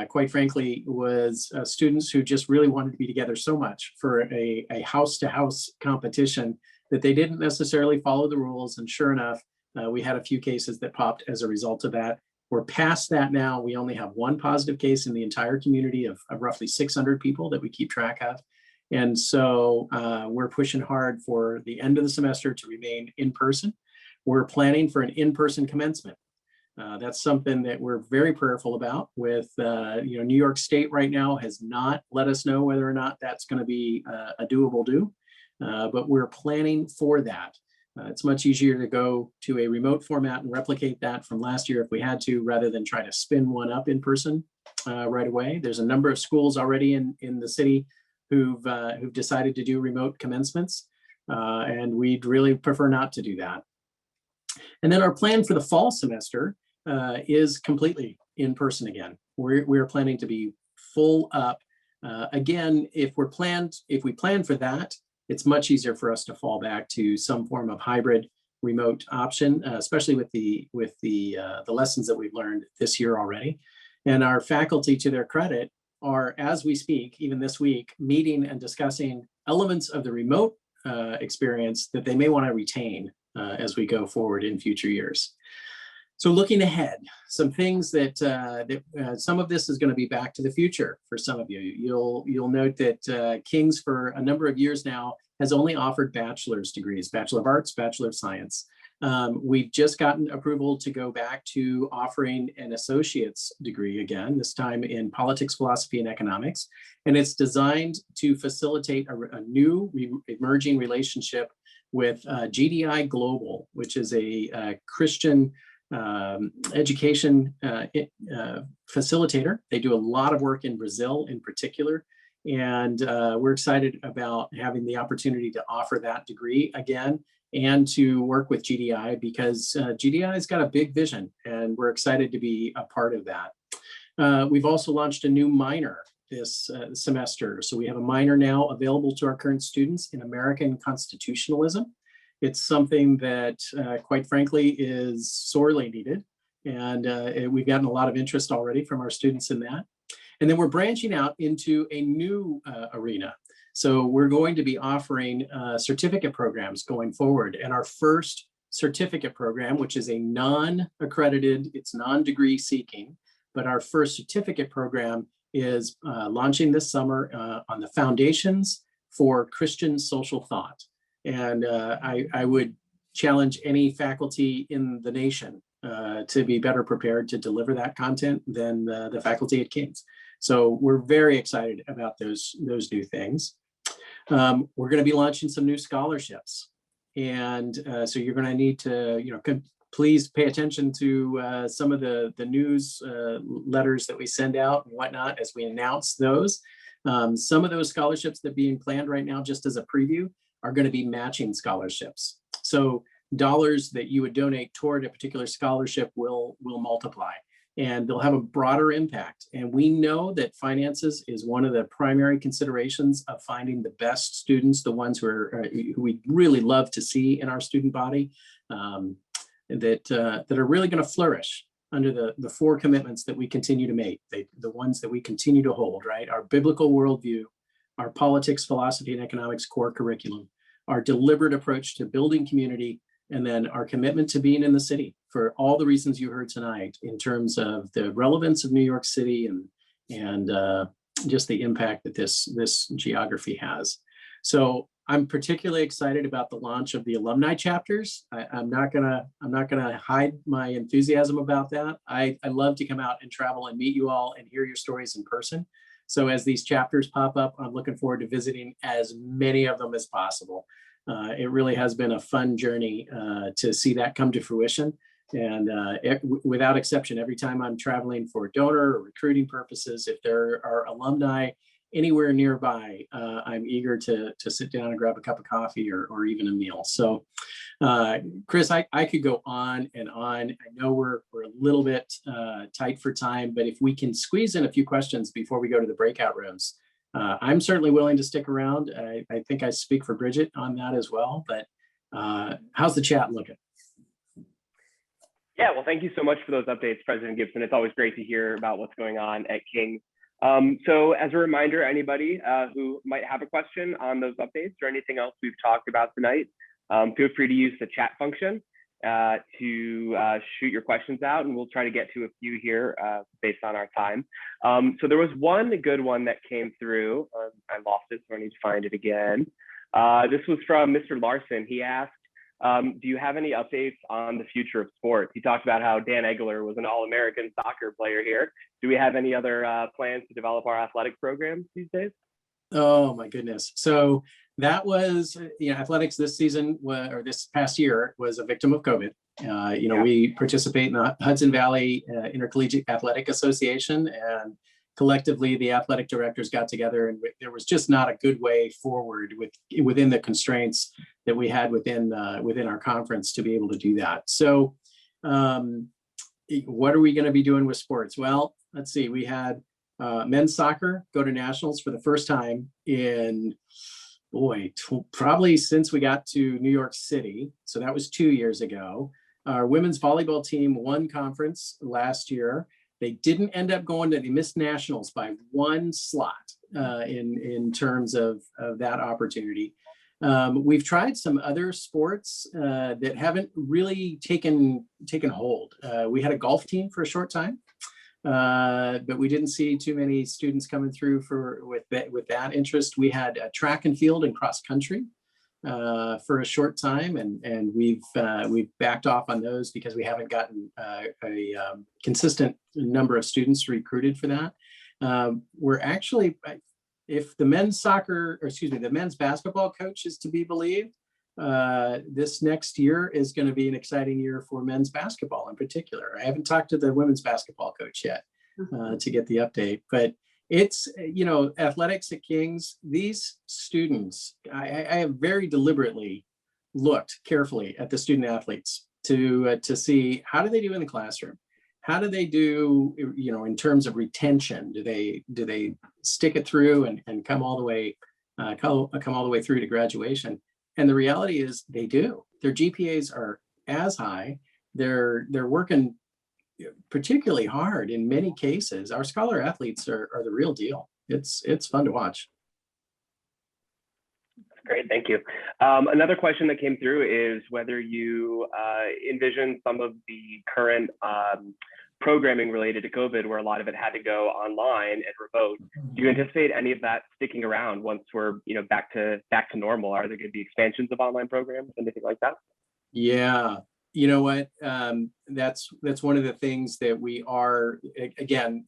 quite frankly, was students who just really wanted to be together so much for a house-to-house competition that they didn't necessarily follow the rules. And sure enough, we had a few cases that popped as a result of that. We're past that now. We only have one positive case in the entire community of roughly 600 people that we keep track of. And so we're pushing hard for the end of the semester to remain in person. We're planning for an in-person commencement. That's something that we're very prayerful about with, New York State right now has not let us know whether or not that's going to be a doable do, but we're planning for that. It's much easier to go to a remote format and replicate that from last year if we had to, rather than try to spin one up in person right away. There's a number of schools already in the city who've decided to do remote commencements, and we'd really prefer not to do that. And then our plan for the fall semester is completely in person again. We're planning to be full up. Again, if we plan for that, it's much easier for us to fall back to some form of hybrid remote option, especially with the lessons that we've learned this year already. And our faculty, to their credit, are, as we speak, even this week, meeting and discussing elements of the remote experience that they may want to retain as we go forward in future years. So looking ahead, some things that some of this is going to be back to the future for some of you. You'll note that King's for a number of years now has only offered bachelor's degrees, Bachelor of Arts, Bachelor of Science. We've just gotten approval to go back to offering an associate's degree again, this time in politics, philosophy, and economics. And it's designed to facilitate a new emerging relationship with GDI Global, which is a Christian education facilitator. They do a lot of work in Brazil in particular. And we're excited about having the opportunity to offer that degree again and to work with GDI because GDI's got a big vision and we're excited to be a part of that. We've also launched a new minor this semester. So we have a minor now available to our current students in American constitutionalism. It's something that, quite frankly, is sorely needed. And we've gotten a lot of interest already from our students in that. And then we're branching out into a new arena. So we're going to be offering certificate programs going forward. And our first certificate program, which is a non-accredited, it's non-degree seeking, but our first certificate program is launching this summer on the foundations for Christian social thought. And I would challenge any faculty in the nation to be better prepared to deliver that content than the faculty at King's. So we're very excited about those new things. We're going to be launching some new scholarships. And so you're going to need to, please pay attention to some of the news letters that we send out and whatnot as we announce those. Some of those scholarships that are being planned right now, just as a preview, are going to be matching scholarships. So dollars that you would donate toward a particular scholarship will multiply and they'll have a broader impact. And we know that finances is one of the primary considerations of finding the best students, the ones who we really love to see in our student body, that are really going to flourish under the four commitments that we continue to make, the ones that we continue to hold, right? Our biblical worldview, our politics, philosophy, and economics core curriculum, our deliberate approach to building community, and then our commitment to being in the city for all the reasons you heard tonight in terms of the relevance of New York City and just the impact that this geography has. So I'm particularly excited about the launch of the alumni chapters. I'm not gonna hide my enthusiasm about that. I love to come out and travel and meet you all and hear your stories in person. So as these chapters pop up, I'm looking forward to visiting as many of them as possible. It really has been a fun journey to see that come to fruition. And without exception, every time I'm traveling for donor or recruiting purposes, if there are alumni anywhere nearby, I'm eager to sit down and grab a cup of coffee or even a meal. So, Chris, I could go on and on. I know we're a little bit tight for time, but if we can squeeze in a few questions before we go to the breakout rooms, I'm certainly willing to stick around. I think I speak for Bridget on that as well, but how's the chat looking? Yeah, well, thank you so much for those updates, President Gibson. It's always great to hear about what's going on at King's. So as a reminder, anybody who might have a question on those updates or anything else we've talked about tonight, feel free to use the chat function to shoot your questions out, and we'll try to get to a few here based on our time. So there was one good one that came through. I lost it, so I need to find it again. This was from Mr. Larson. He asked, Do you have any updates on the future of sports? He talked about how Dan Egler was an All-American soccer player here. Do we have any other plans to develop our athletic programs these days? Oh my goodness. So that was, athletics this season or this past year was a victim of COVID. We participate in the Hudson Valley Intercollegiate Athletic Association, and collectively the athletic directors got together, and there was just not a good way forward within the constraints that we had within our conference to be able to do that. So what are we going to be doing with sports? Well, let's see. We had men's soccer go to nationals for the first time in, probably since we got to New York City. So that was 2 years ago. Our women's volleyball team won conference last year. They didn't end up going they missed nationals by one slot in terms of that opportunity. We've tried some other sports that haven't really taken hold. We had a golf team for a short time, but we didn't see too many students coming through with that interest. We had track and field and cross country for a short time, and we've backed off on those because we haven't gotten a consistent number of students recruited for that. We're actually, if the men's basketball coach is to be believed, this next year is going to be an exciting year for men's basketball in particular. I haven't talked to the women's basketball coach yet to get the update, but it's, athletics at King's, these students, I have very deliberately looked carefully at the student athletes to see how do they do in the classroom? How do they do, in terms of retention? Do they stick it through and come all the way through to graduation? And the reality is they do. Their GPAs are as high. They're working particularly hard in many cases. Our scholar athletes are the real deal. It's fun to watch. Great, thank you. Another question that came through is whether you envision some of the current programming related to COVID, where a lot of it had to go online and remote. Do you anticipate any of that sticking around once we're back to normal? Are there going to be expansions of online programs, anything like that? Yeah, you know what? That's one of the things that we are, again,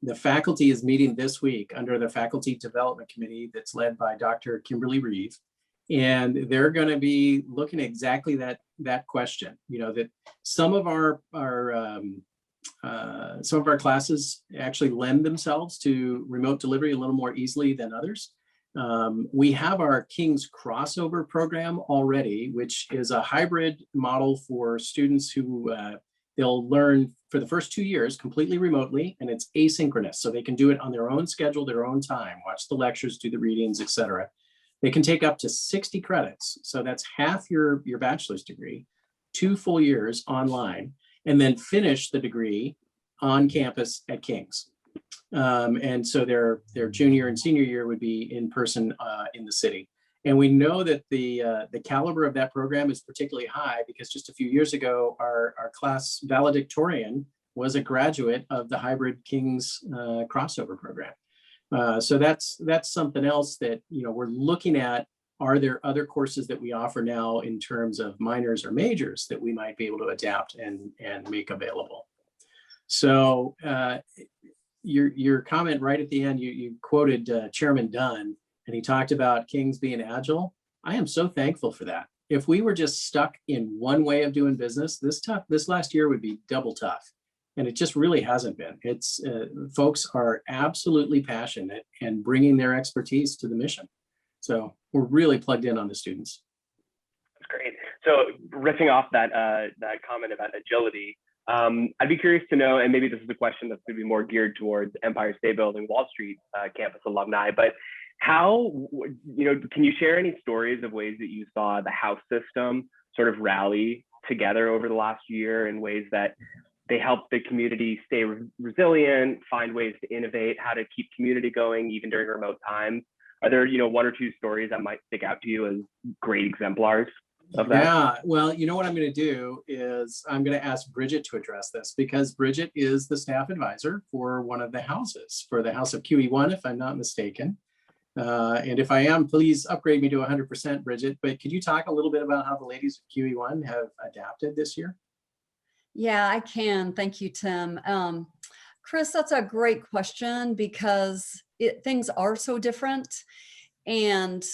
the faculty is meeting this week under the Faculty Development Committee that's led by Dr. Kimberly Reeve. And they're going to be looking at exactly that question, that some of our classes actually lend themselves to remote delivery a little more easily than others. We have our King's Crossover program already, which is a hybrid model for students who they'll learn for the first 2 years completely remotely, and it's asynchronous. So they can do it on their own schedule, their own time, watch the lectures, do the readings, etc. They can take up to 60 credits. So that's half your bachelor's degree, 2 full years online, and then finish the degree on campus at King's. And so their junior and senior year would be in person in the city. And we know that the caliber of that program is particularly high because just a few years ago, our class valedictorian was a graduate of the hybrid King's crossover program. So that's something else that we're looking at. Are there other courses that we offer now in terms of minors or majors that we might be able to adapt and make available? So your comment right at the end, you quoted Chairman Dunn, and he talked about King's being agile. I am so thankful for that. If we were just stuck in one way of doing business, this last year would be double tough. And it just really hasn't been. It's folks are absolutely passionate and bringing their expertise to the mission. So we're really plugged in on the students. That's great. So riffing off that comment about agility, I'd be curious to know, and maybe this is a question that's going to be more geared towards Empire State Building, Wall Street campus alumni, but how, can you share any stories of ways that you saw the house system sort of rally together over the last year in ways that they help the community stay resilient, find ways to innovate, how to keep community going even during remote times? Are there, 1 or 2 stories that might stick out to you as great exemplars of that? Yeah, well, what I'm going to do is I'm going to ask Bridget to address this because Bridget is the staff advisor for one of the houses, for the house of QE1, if I'm not mistaken. And if I am, please upgrade me to 100%, Bridget. But could you talk a little bit about how the ladies of QE1 have adapted this year? Yeah, I can. Thank you, Tim. Chris, that's a great question because things are so different and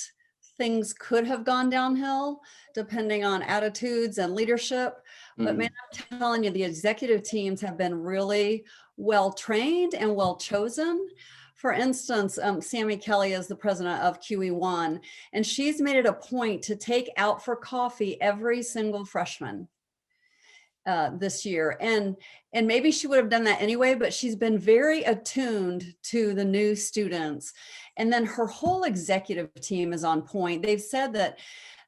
things could have gone downhill depending on attitudes and leadership. But man, I'm telling you, the executive teams have been really well trained and well chosen. For instance, Sammy Kelly is the president of QE1, and she's made it a point to take out for coffee every single freshman this year. And maybe she would have done that anyway, but she's been very attuned to the new students. And then her whole executive team is on point. They've said that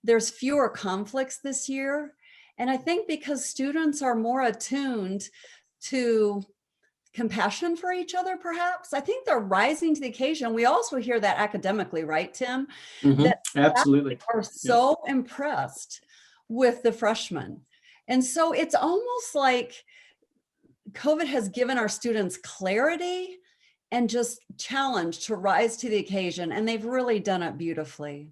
there's fewer conflicts this year. And I think because students are more attuned to compassion for each other, perhaps, I think they're rising to the occasion. We also hear that academically, right, Tim? That absolutely are so impressed with the freshmen. And so it's almost like COVID has given our students clarity and just challenge to rise to the occasion. And they've really done it beautifully.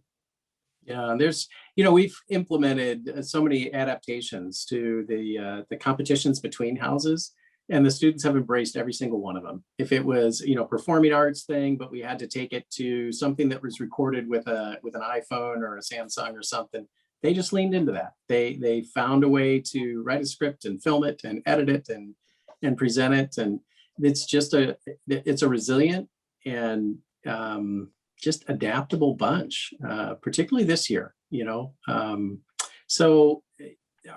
Yeah, there's, we've implemented so many adaptations to the competitions between houses, and the students have embraced every single one of them. If it was, performing arts thing, but we had to take it to something that was recorded with an iPhone or a Samsung or something, they just leaned into that. They found a way to write a script and film it and edit it and present it. And it's just it's a resilient and just adaptable bunch, particularly this year, So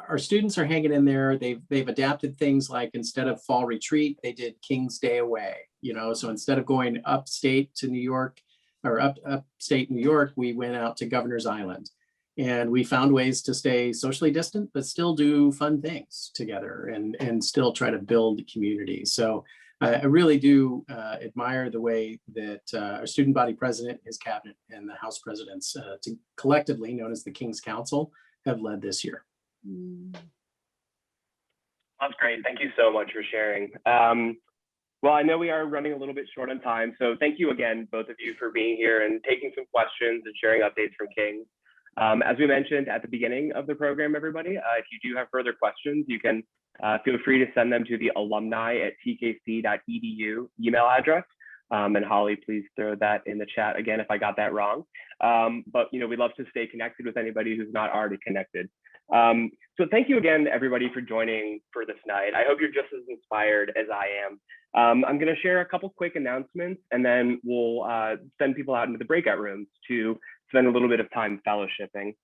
our students are hanging in there. They've adapted things like instead of fall retreat, they did King's Day away, So instead of going upstate to New York or upstate New York, we went out to Governor's Island. And we found ways to stay socially distant, but still do fun things together and still try to build community. So I really do admire the way that our student body president, his cabinet, and the House presidents, collectively known as the King's Council, have led this year. That's great. Thank you so much for sharing. Well, I know we are running a little bit short on time, so thank you again, both of you, for being here and taking some questions and sharing updates from King's. As we mentioned at the beginning of the program, everybody, if you do have further questions, you can feel free to send them to the alumni@tkc.edu email address. And Holly, please throw that in the chat again if I got that wrong. But we'd love to stay connected with anybody who's not already connected. So thank you again, everybody, for joining for this night. I hope you're just as inspired as I am. I'm going to share a couple quick announcements, and then we'll send people out into the breakout rooms to spend a little bit of time fellowshipping.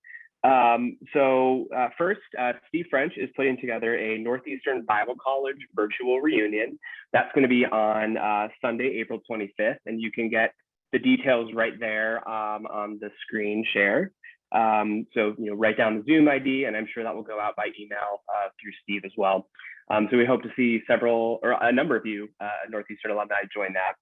First, Steve French is putting together a Northeastern Bible College virtual reunion. That's going to be on Sunday, April 25th, and you can get the details right there on the screen share. Write down the Zoom ID, and I'm sure that will go out by email through Steve as well. So we hope to see a number of you Northeastern alumni join that.